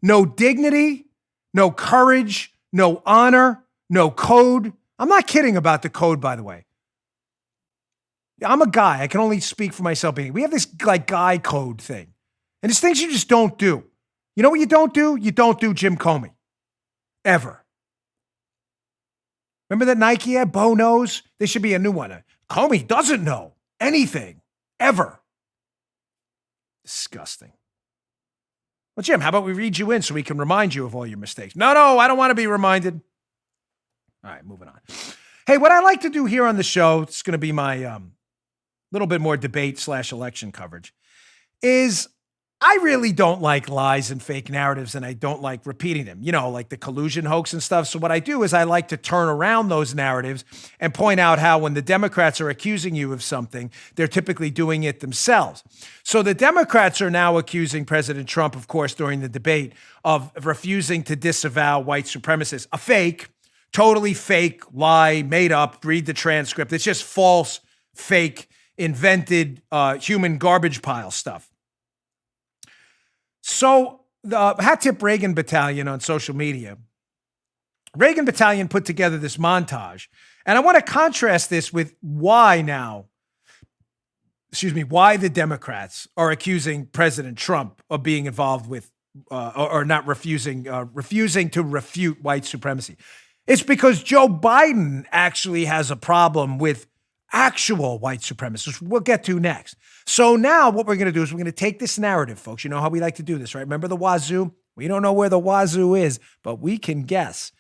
No dignity, no courage, no honor, no code. I'm not kidding about the code, by the way. I'm a guy. I can only speak for myself. We have this like guy code thing. And it's things you just don't do. You know what you don't do? You don't do Jim Comey. Ever. Remember that Nike ad? Bo knows. There should be a new one. Comey doesn't know anything. Ever. Disgusting. Well, Jim, how about we read you in so we can remind you of all your mistakes? No, I don't want to be reminded. All right, moving on. Hey, what I like to do here on the show, it's going to be my little bit more debate / election coverage, is I really don't like lies and fake narratives, and I don't like repeating them, like the collusion hoax and stuff. So what I do is I like to turn around those narratives and point out how when the Democrats are accusing you of something, they're typically doing it themselves. So the Democrats are now accusing President Trump, of course, during the debate of refusing to disavow white supremacists. A fake, totally fake lie, made up, read the transcript. It's just false, fake, invented human garbage pile stuff. So the Hat Tip Reagan Battalion on social media, Reagan Battalion put together this montage. And I want to contrast this with why the Democrats are accusing President Trump of being involved with or not refusing to refute white supremacy. It's because Joe Biden actually has a problem with actual white supremacists, we'll get to next. So now what we're going to do is we're going to take this narrative, folks. You know how we like to do this, right? Remember the wazoo? We don't know where the wazoo is, but we can guess.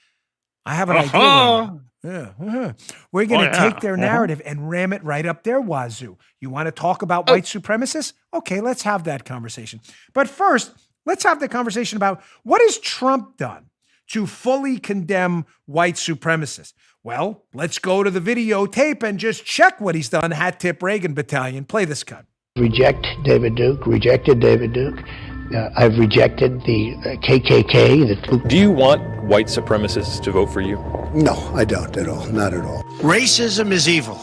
I have an idea. We're going to take their narrative and ram it right up their wazoo. You want to talk about white supremacists? Okay, let's have that conversation. But first, let's have the conversation about what has Trump done to fully condemn white supremacists. Well, let's go to the videotape and just check what he's done. Hat Tip Reagan Battalion. Play this cut. Rejected David Duke. I've rejected the KKK. Do you want white supremacists to vote for you? No, I don't at all. Not at all. Racism is evil.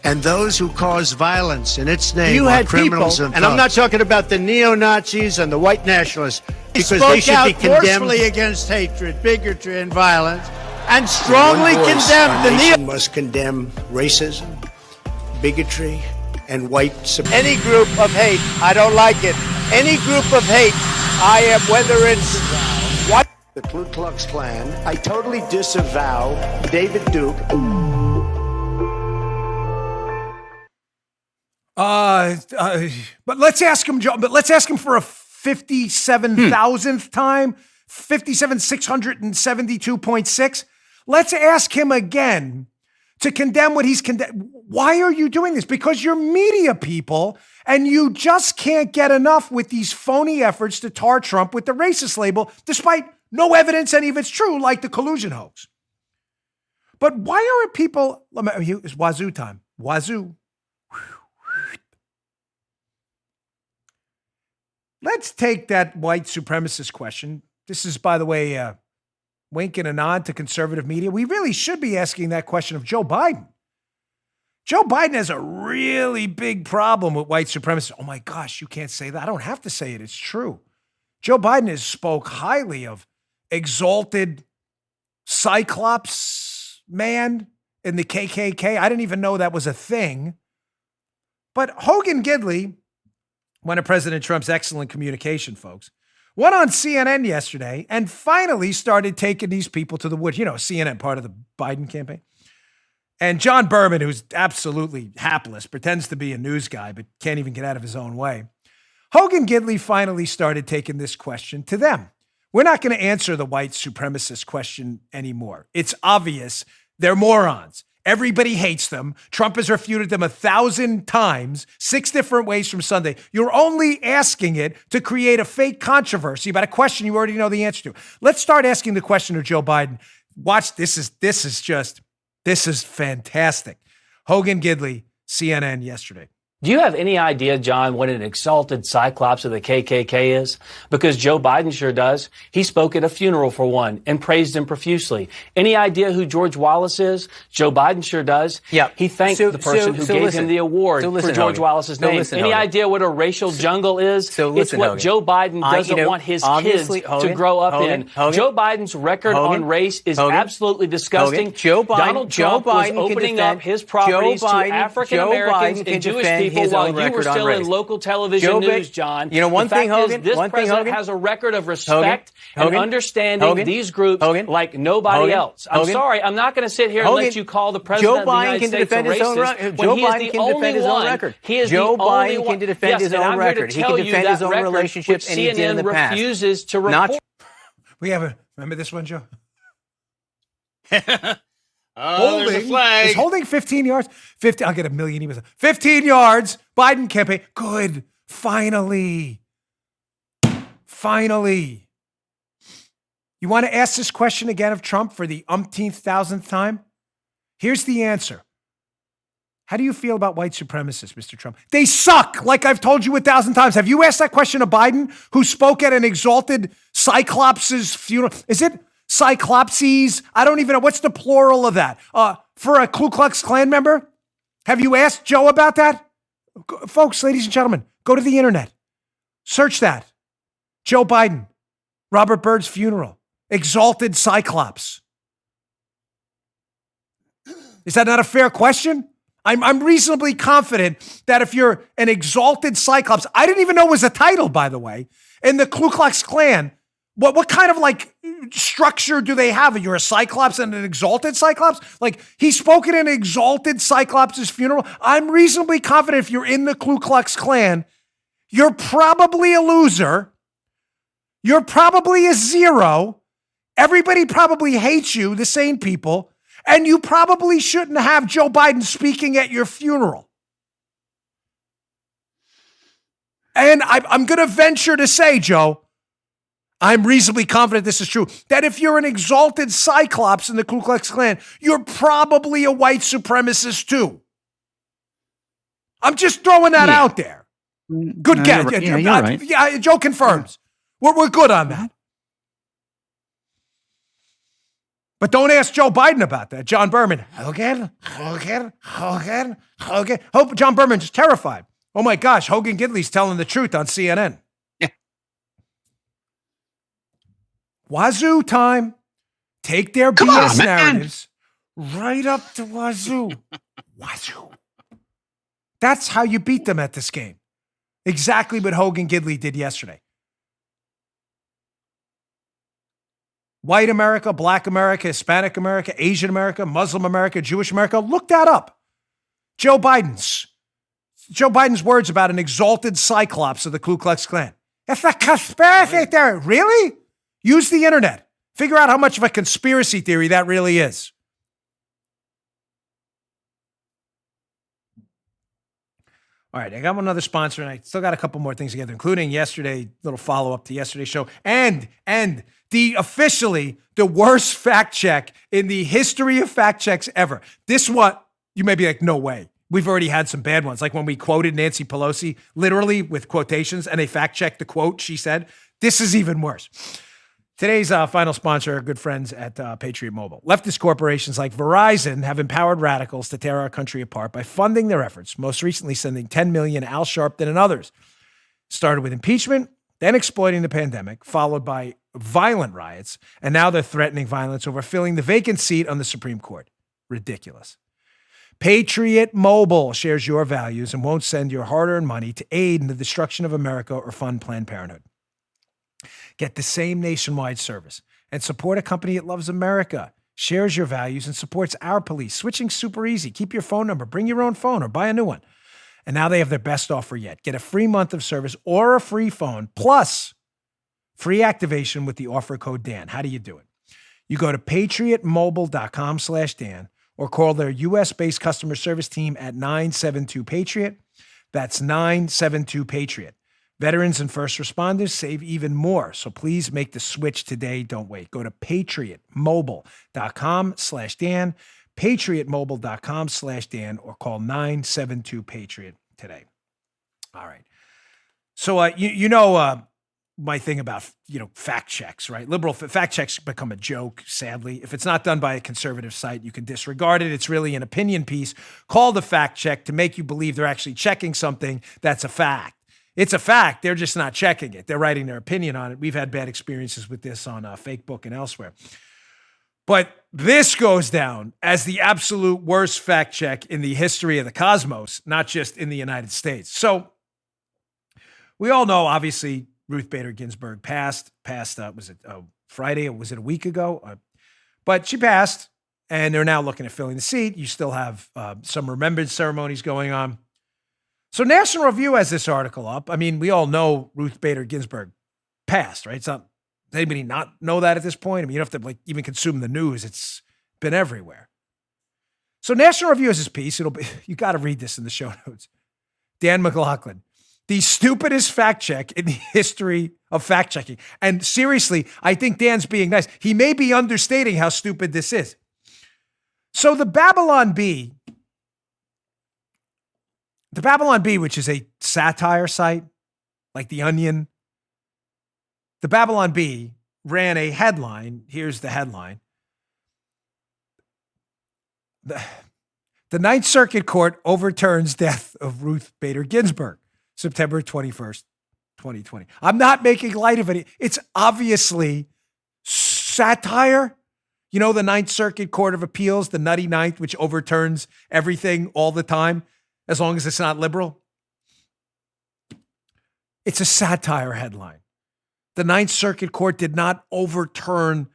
And those who cause violence in its name You are had criminals people, and I'm not talking about the neo-Nazis and the white nationalists, because they should be condemned forcefully against hatred, bigotry, and violence, and strongly condemn the neo. Must condemn racism, bigotry, and white supremacy. Any group of hate, I don't like it. Any group of hate, I am, whether it's what The Ku Klux Klan. I totally disavow David Duke. But let's ask him, Joe. But let's ask him for a 57,000th time, 57,672.6. Let's ask him again to condemn what he's condemned. Why are you doing this? Because you're media people, and you just can't get enough with these phony efforts to tar Trump with the racist label, despite no evidence any of it's true, like the collusion hoax. But why aren't people? It's wazoo time. Wazoo. Let's take that white supremacist question. This is, by the way, wink and a nod to conservative media. We really should be asking that question of Joe Biden. Joe Biden has a really big problem with white supremacists. Oh my gosh, you can't say that. I don't have to say it. It's true. Joe Biden has spoke highly of exalted Cyclops man in the KKK. I didn't even know that was a thing. But Hogan Gidley, one of President Trump's excellent communication folks, went on CNN yesterday and finally started taking these people to the woods. You know, CNN, part of the Biden campaign. And John Berman, who's absolutely hapless, pretends to be a news guy, but can't even get out of his own way. Hogan Gidley finally started taking this question to them. We're not going to answer the white supremacist question anymore. It's obvious they're morons. Everybody hates them. Trump has refuted them 1,000 times, 6 different ways from Sunday. You're only asking it to create a fake controversy about a question you already know the answer to. Let's start asking the question of Joe Biden. Watch, this is fantastic. Hogan Gidley, CNN yesterday. Do you have any idea, John, what an exalted Cyclops of the KKK is? Because Joe Biden sure does. He spoke at a funeral for one and praised him profusely. Any idea who George Wallace is? Joe Biden sure does. Yeah. He thanked the person who gave him the award for George Wallace's name. Any idea what a racial jungle is? It's what Joe Biden doesn't want his kids to grow up in. Joe Biden's record on race is absolutely disgusting. Donald Trump was opening up his properties to African Americans and Jewish people while you were still in local television news, John. You know, one thing, Hogan, this president has a record of respect and understanding these groups like nobody else. I'm sorry, I'm not going to sit here and let you call the president of the United States a racist when he is the only one. He is the only one. Joe Biden can defend his own record. He can defend his own relationships, and he did in the past. CNN refuses to report. We have remember this one, Joe? There's a flag. Is holding 15 yards. 50. I'll get a million emails. 15 yards. Biden campaign. Good. Finally. Finally. You want to ask this question again of Trump for the umpteenth, thousandth time? Here's the answer. How do you feel about white supremacists, Mr. Trump? They suck, like I've told you 1,000 times. Have you asked that question of Biden, who spoke at an exalted Cyclops' funeral? Is it Cyclopses? I don't even know. What's the plural of that? For a Ku Klux Klan member? Have you asked Joe about that? Folks, ladies and gentlemen, go to the internet. Search that. Joe Biden, Robert Byrd's funeral, exalted Cyclops. Is that not a fair question? I'm reasonably confident that if you're an exalted Cyclops, I didn't even know it was a title, by the way, in the Ku Klux Klan. What kind of like structure do they have? You're a Cyclops and an exalted Cyclops? Like he spoke at an exalted Cyclops' funeral. I'm reasonably confident if you're in the Ku Klux Klan, you're probably a loser. You're probably a zero. Everybody probably hates you, the sane people. And you probably shouldn't have Joe Biden speaking at your funeral. And I'm going to venture to say, Joe, I'm reasonably confident this is true, that if you're an exalted Cyclops in the Ku Klux Klan, you're probably a white supremacist too. I'm just throwing that out there. Good guess. You're right. Yeah, Joe confirms. We're good on that. But don't ask Joe Biden about that. John Berman, Hogan. Hope John Berman's terrified. Oh my gosh, Hogan Gidley's telling the truth on CNN. Yeah. Wazoo time. Take their BS narratives right up to Wazoo. Wazoo. That's how you beat them at this game. Exactly what Hogan Gidley did yesterday. White America, Black America, Hispanic America, Asian America, Muslim America, Jewish America. Look that up. Joe Biden's words about an exalted Cyclops of the Ku Klux Klan. It's a conspiracy theory. Really? Use the internet. Figure out how much of a conspiracy theory that really is. All right, I got another sponsor, and I still got a couple more things together, including yesterday, little follow-up to yesterday's show, and officially the worst fact check in the history of fact checks ever. This one, you may be like, no way. We've already had some bad ones, like when we quoted Nancy Pelosi, literally with quotations, and they fact-checked the quote she said. This is even worse. Today's final sponsor are good friends at Patriot Mobile. Leftist corporations like Verizon have empowered radicals to tear our country apart by funding their efforts, most recently sending $10 million to Al Sharpton and others. Started with impeachment, then exploiting the pandemic, followed by violent riots, and now they're threatening violence over filling the vacant seat on the Supreme Court. Ridiculous. Patriot Mobile shares your values and won't send your hard-earned money to aid in the destruction of America or fund Planned Parenthood. Get the same nationwide service and support a company that loves America, shares your values, and supports our police. Switching super easy. Keep your phone number, bring your own phone, or buy a new one. And now they have their best offer yet. Get a free month of service or a free phone, plus free activation with the offer code Dan. How do you do it? You go to patriotmobile.com/Dan or call their U.S.-based customer service team at 972-PATRIOT. That's 972-PATRIOT. Veterans and first responders save even more. So please make the switch today. Don't wait. Go to patriotmobile.com/Dan, patriotmobile.com/Dan, or call 972-PATRIOT today. All right. So, my thing about, fact checks, right? Liberal fact checks become a joke, sadly. If it's not done by a conservative site, you can disregard it. It's really an opinion piece called a fact check to make you believe they're actually checking something that's a fact. It's a fact. They're just not checking it. They're writing their opinion on it. We've had bad experiences with this on Facebook and elsewhere. But this goes down as the absolute worst fact check in the history of the cosmos, not just in the United States. So we all know, obviously, Ruth Bader Ginsburg passed, was it Friday or was it a week ago? But she passed, and they're now looking at filling the seat. You still have some remembrance ceremonies going on. So National Review has this article up. I mean, we all know Ruth Bader Ginsburg passed, right? Does anybody not know that at this point? I mean, you don't have to even consume the news. It's been everywhere. So National Review has this piece. You got to read this in the show notes. Dan McLaughlin. The stupidest fact check in the history of fact checking. And seriously, I think Dan's being nice. He may be understating how stupid this is. So the Babylon Bee, which is a satire site like The Onion, the Babylon Bee ran a headline. Here's the headline. The Ninth Circuit Court overturns death of Ruth Bader Ginsburg, September 21st, 2020. I'm not making light of it. It's obviously satire. You know, the Ninth Circuit Court of Appeals, the nutty ninth, which overturns everything all the time, as long as it's not liberal. It's a satire headline. The Ninth Circuit Court did not overturn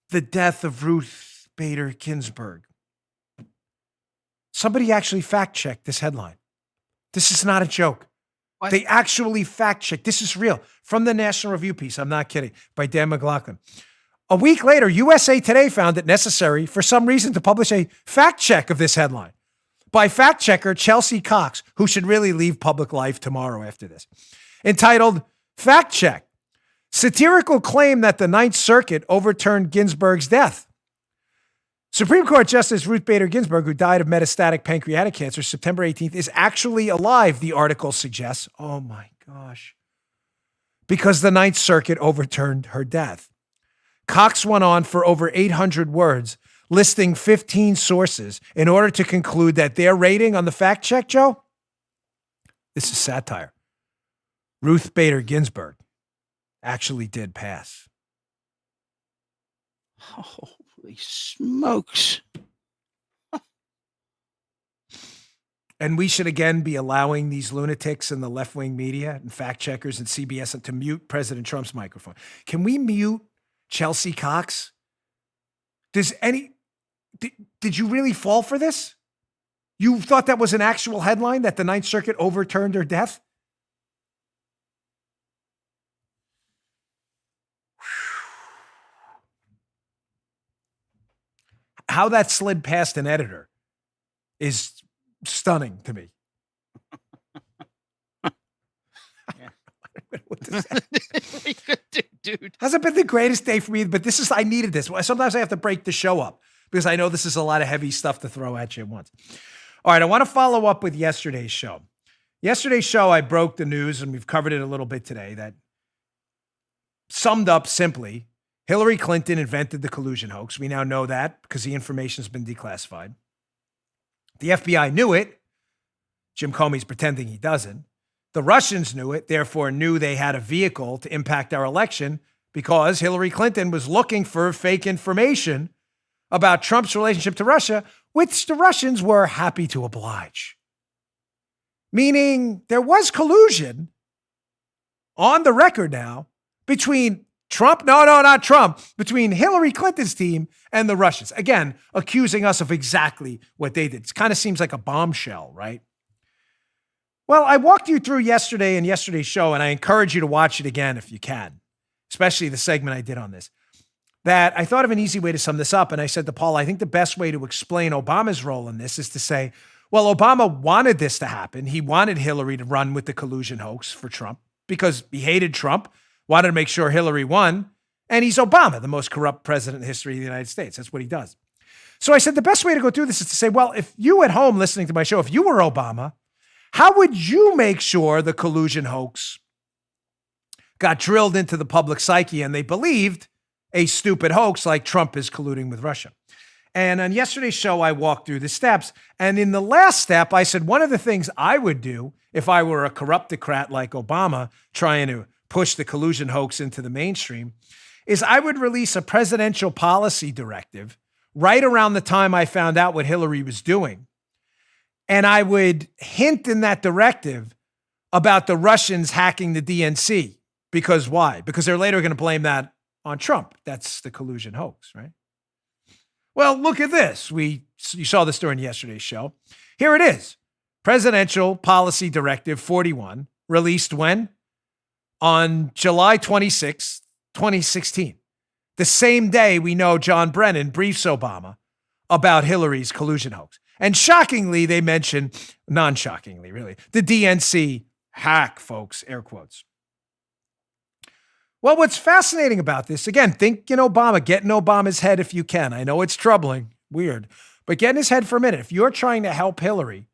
the death of Ruth Bader Ginsburg. Somebody actually fact-checked this headline. This is not a joke. What? They actually fact-checked. This is real. From the National Review piece, I'm not kidding, by Dan McLaughlin. A week later, USA Today found it necessary for some reason to publish a fact-check of this headline by fact-checker Chelsea Cox, who should really leave public life tomorrow after this, entitled Fact Check, Satirical Claim that the Ninth Circuit Overturned Ginsburg's Death. Supreme Court Justice Ruth Bader Ginsburg, who died of metastatic pancreatic cancer September 18th, is actually alive, the article suggests. Oh my gosh. Because the Ninth Circuit overturned her death. Cox went on for over 800 words, listing 15 sources in order to conclude that their rating on the fact check, Joe, this is satire. Ruth Bader Ginsburg actually did pass. Holy smokes. And we should again be allowing these lunatics in the left-wing media and fact checkers and CBS to mute President Trump's microphone. Can we mute Chelsea Cox? Did you really fall for this? You thought that was an actual headline, that the Ninth Circuit overturned her death? How that slid past an editor is stunning to me. Dude. Hasn't been the greatest day for me, but I needed this. Sometimes I have to break the show up because I know this is a lot of heavy stuff to throw at you at once. All right, I want to follow up with yesterday's show. Yesterday's show, I broke the news, and we've covered it a little bit today, that summed up simply, Hillary Clinton invented the collusion hoax. We now know that because the information has been declassified. The FBI knew it. Jim Comey's pretending he doesn't. The Russians knew it, therefore knew they had a vehicle to impact our election because Hillary Clinton was looking for fake information about Trump's relationship to Russia, which the Russians were happy to oblige. Meaning there was collusion on the record now between between Hillary Clinton's team and the Russians. Again, accusing us of exactly what they did. It kind of seems like a bombshell, right? Well, I walked you through yesterday and yesterday's show, and I encourage you to watch it again if you can, especially the segment I did on this, that I thought of an easy way to sum this up. And I said to Paul, I think the best way to explain Obama's role in this is to say, well, Obama wanted this to happen. He wanted Hillary to run with the collusion hoax for Trump because he hated Trump, wanted to make sure Hillary won, and he's Obama, the most corrupt president in the history of the United States. That's what he does. So I said the best way to go through this is to say, well, if you at home listening to my show, if you were Obama, how would you make sure the collusion hoax got drilled into the public psyche and they believed a stupid hoax like Trump is colluding with Russia? And on yesterday's show, I walked through the steps. And in the last step, I said one of the things I would do if I were a corruptocrat like Obama trying to push the collusion hoax into the mainstream is I would release a presidential policy directive right around the time I found out what Hillary was doing. And I would hint in that directive about the Russians hacking the DNC. Because why? Because they're later going to blame that on Trump. That's the collusion hoax, right? Well, look at this. You saw this during yesterday's show. Here it is. Presidential Policy Directive 41, released when? On July 26, 2016. The same day we know John Brennan briefs Obama about Hillary's collusion hoax. And shockingly, they mention, non-shockingly really, the DNC Hack, folks, air quotes. Well, what's fascinating about this, again, think in Obama, get in Obama's head if you can. I know it's troubling, weird, but get in his head for a minute. If you're trying to help Hillary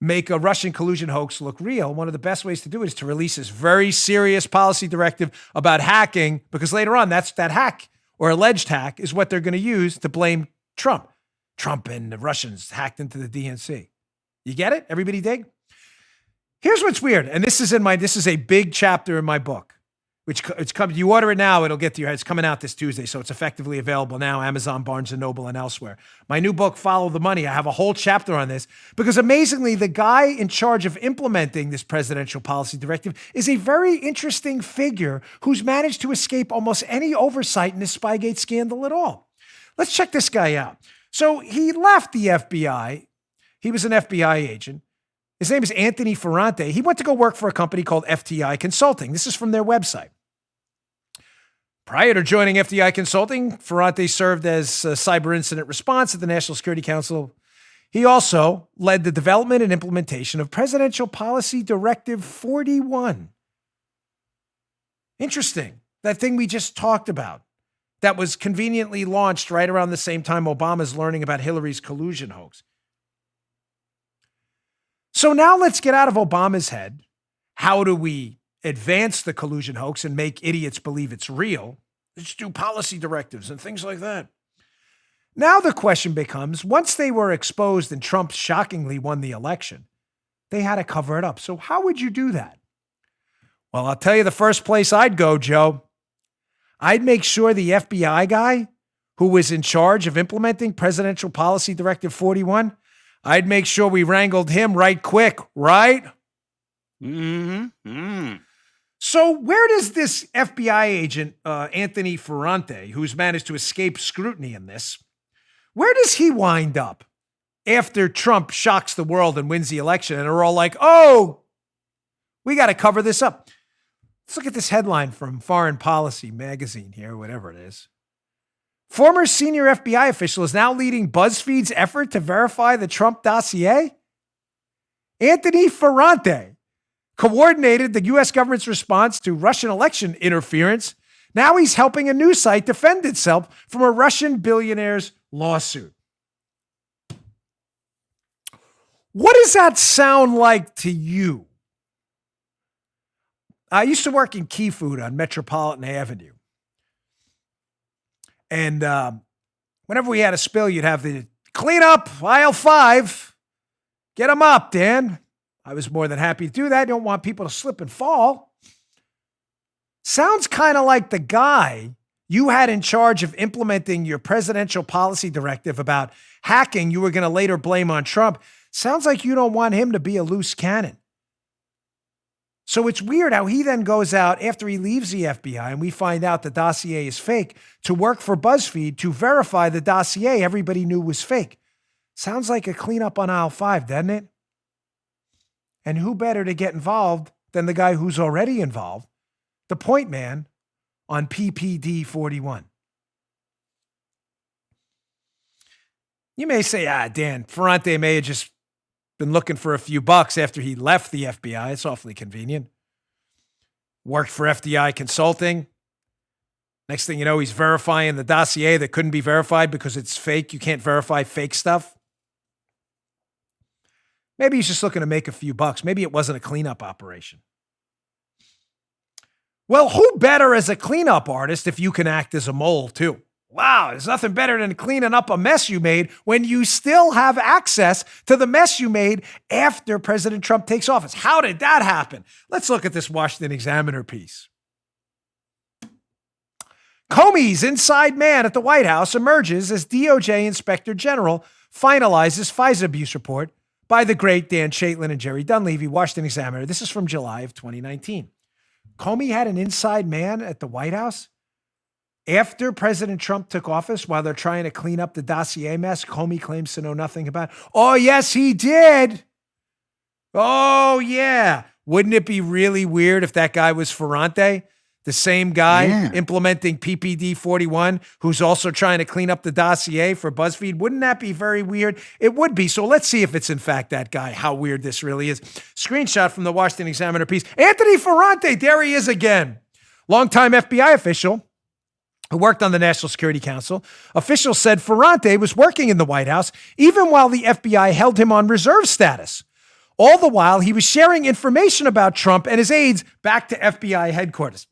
make a Russian collusion hoax look real, one of the best ways to do it is to release this very serious policy directive about hacking, because later on, that hack or alleged hack is what they're going to use to blame Trump. Trump and the Russians hacked into the DNC. You get it? Everybody dig? Here's what's weird, and this is a big chapter in my book, which it's coming. You order it now, it'll get to your head. It's coming out this Tuesday, so it's effectively available now, Amazon, Barnes & Noble, and elsewhere. My new book, Follow the Money, I have a whole chapter on this because amazingly, the guy in charge of implementing this presidential policy directive is a very interesting figure who's managed to escape almost any oversight in this Spygate scandal at all. Let's check this guy out. So he left the FBI. He was an FBI agent. His name is Anthony Ferrante. He went to go work for a company called FTI Consulting. This is from their website. Prior to joining FTI Consulting, Ferrante served as cyber incident response at the National Security Council. He also led the development and implementation of Presidential Policy Directive 41. Interesting. That thing we just talked about that was conveniently launched right around the same time Obama's learning about Hillary's collusion hoax. So now let's get out of Obama's head. How do we advance the collusion hoax and make idiots believe it's real? Let's do policy directives and things like that. Now the question becomes, once they were exposed and Trump shockingly won the election, they had to cover it up. So how would you do that? Well, I'll tell you the first place I'd go, Joe. I'd make sure the FBI guy who was in charge of implementing Presidential Policy Directive 41, I'd make sure we wrangled him right quick, right? Mm-hmm. So where does this FBI agent, Anthony Ferrante, who's managed to escape scrutiny in this, where does he wind up after Trump shocks the world and wins the election and are all like, oh, we got to cover this up? Let's look at this headline from Foreign Policy magazine here, whatever it is. Former senior FBI official is now leading BuzzFeed's effort to verify the Trump dossier. Anthony Ferrante coordinated the U.S. government's response to Russian election interference. Now he's helping a news site defend itself from a Russian billionaire's lawsuit. What does that sound like to you? I used to work in Key Food on Metropolitan Avenue. And whenever we had a spill, you'd have the clean up, aisle 5. Get them up, Dan. I was more than happy to do that. Don't want people to slip and fall. Sounds kind of like the guy you had in charge of implementing your presidential policy directive about hacking you were going to later blame on Trump. Sounds like you don't want him to be a loose cannon. So it's weird how he then goes out after he leaves the FBI and we find out the dossier is fake to work for BuzzFeed to verify the dossier everybody knew was fake. Sounds like a cleanup on aisle 5, doesn't it? And who better to get involved than the guy who's already involved, the point man on PPD 41. You may say, Dan, Ferrante may have just been looking for a few bucks after he left the FBI. It's awfully convenient. Worked for FTI Consulting. Next thing you know, he's verifying the dossier that couldn't be verified because it's fake. You can't verify fake stuff. Maybe he's just looking to make a few bucks. Maybe it wasn't a cleanup operation. Well, who better as a cleanup artist if you can act as a mole too? Wow, there's nothing better than cleaning up a mess you made when you still have access to the mess you made after President Trump takes office. How did that happen? Let's look at this Washington Examiner piece. Comey's inside man at the White House emerges as DOJ Inspector General finalizes FISA abuse report by the great Dan Chaitlin and Jerry Dunleavy, Washington Examiner. This is from July of 2019. Comey had an inside man at the White House? After President Trump took office, while they're trying to clean up the dossier mess, Comey claims to know nothing about. Oh, yes, he did. Oh, yeah. Wouldn't it be really weird if that guy was Ferrante? The same guy implementing PPD 41, who's also trying to clean up the dossier for BuzzFeed. Wouldn't that be very weird? It would be. So let's see if it's in fact that guy, how weird this really is. Screenshot from the Washington Examiner piece. Anthony Ferrante, there he is again. Longtime FBI official who worked on the National Security Council. Officials said Ferrante was working in the White House even while the FBI held him on reserve status. All the while, he was sharing information about Trump and his aides back to FBI headquarters.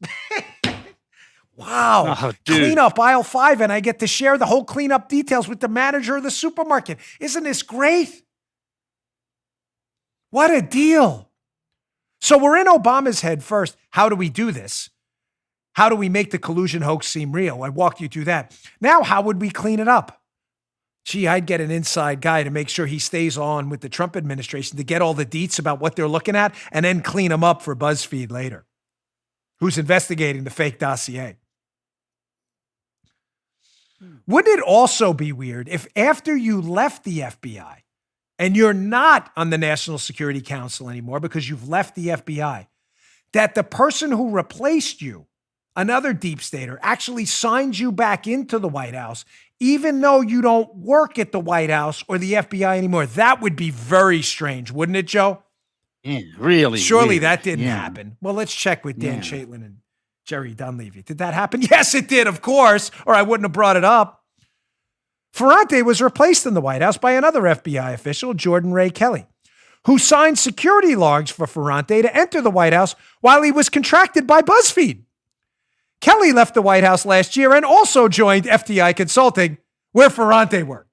Wow. Oh, clean up aisle 5, and I get to share the whole cleanup details with the manager of the supermarket. Isn't this great? What a deal. So we're in Obama's head first. How do we do this? How do we make the collusion hoax seem real? I walked you through that. Now, how would we clean it up? Gee, I'd get an inside guy to make sure he stays on with the Trump administration to get all the deets about what they're looking at and then clean them up for BuzzFeed later. Who's investigating the fake dossier? Wouldn't it also be weird if after you left the FBI and you're not on the National Security Council anymore because you've left the FBI, that the person who replaced you, another deep stater, actually signs you back into the White House even though you don't work at the White House or the FBI anymore? That would be very strange, wouldn't it, Joe? Yeah, really? Surely weird. that didn't happen. Well, let's check with Dan Chaitlin and Jerry Dunleavy. Did that happen? Yes, it did, of course, or I wouldn't have brought it up. Ferrante was replaced in the White House by another FBI official, Jordan Ray Kelly, who signed security logs for Ferrante to enter the White House while he was contracted by BuzzFeed. Kelly left the White House last year and also joined FTI Consulting, where Ferrante worked.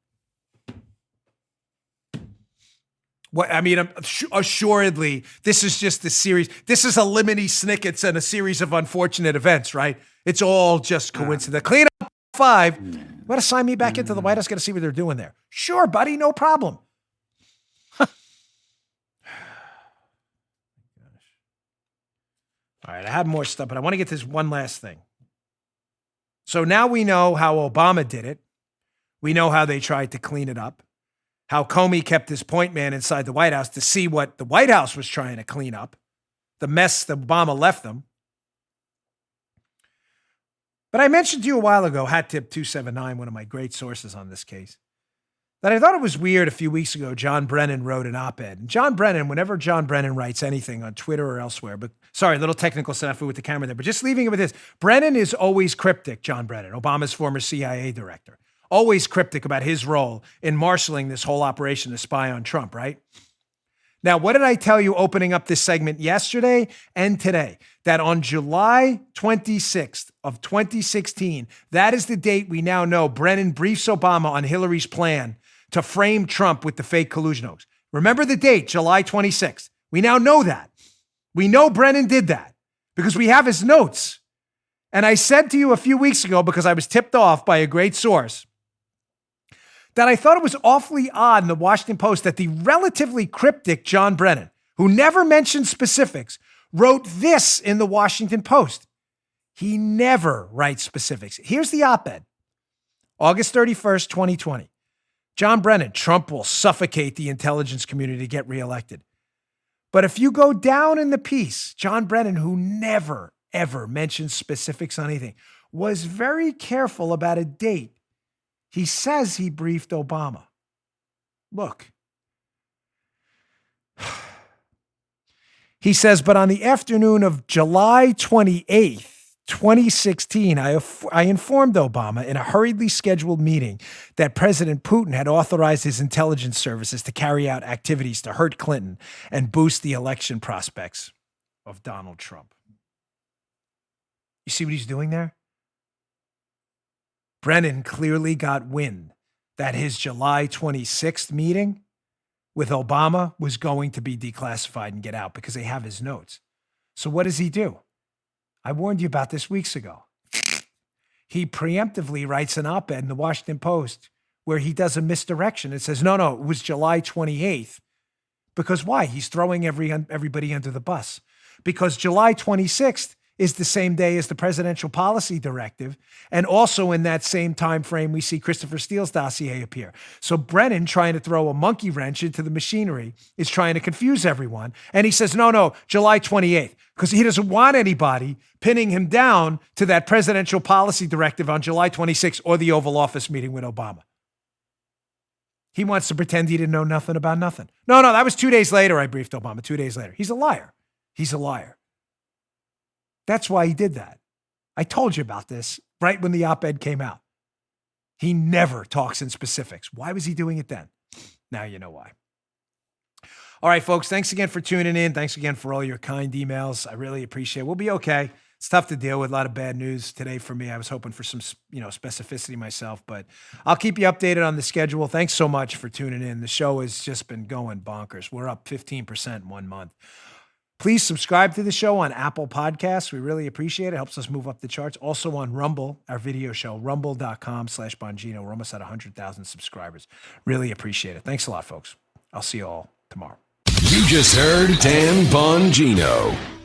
What, I mean, assuredly, this is just a series. This is a Lemony Snicket's and a series of unfortunate events, right? It's all just coincidence. Clean up 5. You want to sign me back into the White House? Got to see what they're doing there. Sure, buddy, no problem. All right, I have more stuff, but I want to get this one last thing. So now we know how Obama did it. We know how they tried to clean it up, how Comey kept his point man inside the White House to see what the White House was trying to clean up, the mess that Obama left them. But I mentioned to you a while ago, Hat Tip 279, one of my great sources on this case, that I thought it was weird a few weeks ago. John Brennan wrote an op-ed. And John Brennan, whenever John Brennan writes anything on Twitter or elsewhere, but sorry, a little technical snafu with the camera there, but just leaving it with this. Brennan is always cryptic, John Brennan, Obama's former CIA director. Always cryptic about his role in marshaling this whole operation to spy on Trump, right? Now, what did I tell you opening up this segment yesterday and today? That on July 26th of 2016, that is the date we now know Brennan briefs Obama on Hillary's plan to frame Trump with the fake collusion hoax. Remember the date, July 26th. We now know that. We know Brennan did that because we have his notes. And I said to you a few weeks ago, because I was tipped off by a great source, that I thought it was awfully odd in the Washington Post that the relatively cryptic John Brennan, who never mentioned specifics, wrote this in the Washington Post. He never writes specifics. Here's the op-ed. August 31st, 2020. John Brennan, Trump will suffocate the intelligence community to get reelected. But if you go down in the piece, John Brennan, who never, ever mentions specifics on anything, was very careful about a date. He says he briefed Obama. Look. He says, but on the afternoon of July 28th, 2016, I informed Obama in a hurriedly scheduled meeting that President Putin had authorized his intelligence services to carry out activities to hurt Clinton and boost the election prospects of Donald Trump. You see what he's doing there? Brennan clearly got wind that his July 26th meeting with Obama was going to be declassified and get out because they have his notes. So what does he do? I warned you about this weeks ago. He preemptively writes an op-ed in the Washington Post where he does a misdirection. It says, no, it was July 28th. Because why? He's throwing everybody under the bus. Because July 26th is the same day as the presidential policy directive. And also in that same time frame, we see Christopher Steele's dossier appear. So Brennan, trying to throw a monkey wrench into the machinery, is trying to confuse everyone. And he says, no, July 28th, because he doesn't want anybody pinning him down to that presidential policy directive on July 26th or the Oval Office meeting with Obama. He wants to pretend he didn't know nothing about nothing. No, that was 2 days later I briefed Obama, 2 days later. He's a liar. He's a liar. That's why he did that. I told you about this right when the op-ed came out. He never talks in specifics. Why was he doing it then? Now you know why. All right, folks, thanks again for tuning in. Thanks again for all your kind emails. I really appreciate it. We'll be okay. It's tough to deal with, a lot of bad news today for me. I was hoping for some, specificity myself, but I'll keep you updated on the schedule. Thanks so much for tuning in. The show has just been going bonkers. We're up 15% in 1 month. Please subscribe to the show on Apple Podcasts. We really appreciate it. It helps us move up the charts. Also on Rumble, our video show, rumble.com/Bongino. We're almost at 100,000 subscribers. Really appreciate it. Thanks a lot, folks. I'll see you all tomorrow. You just heard Dan Bongino.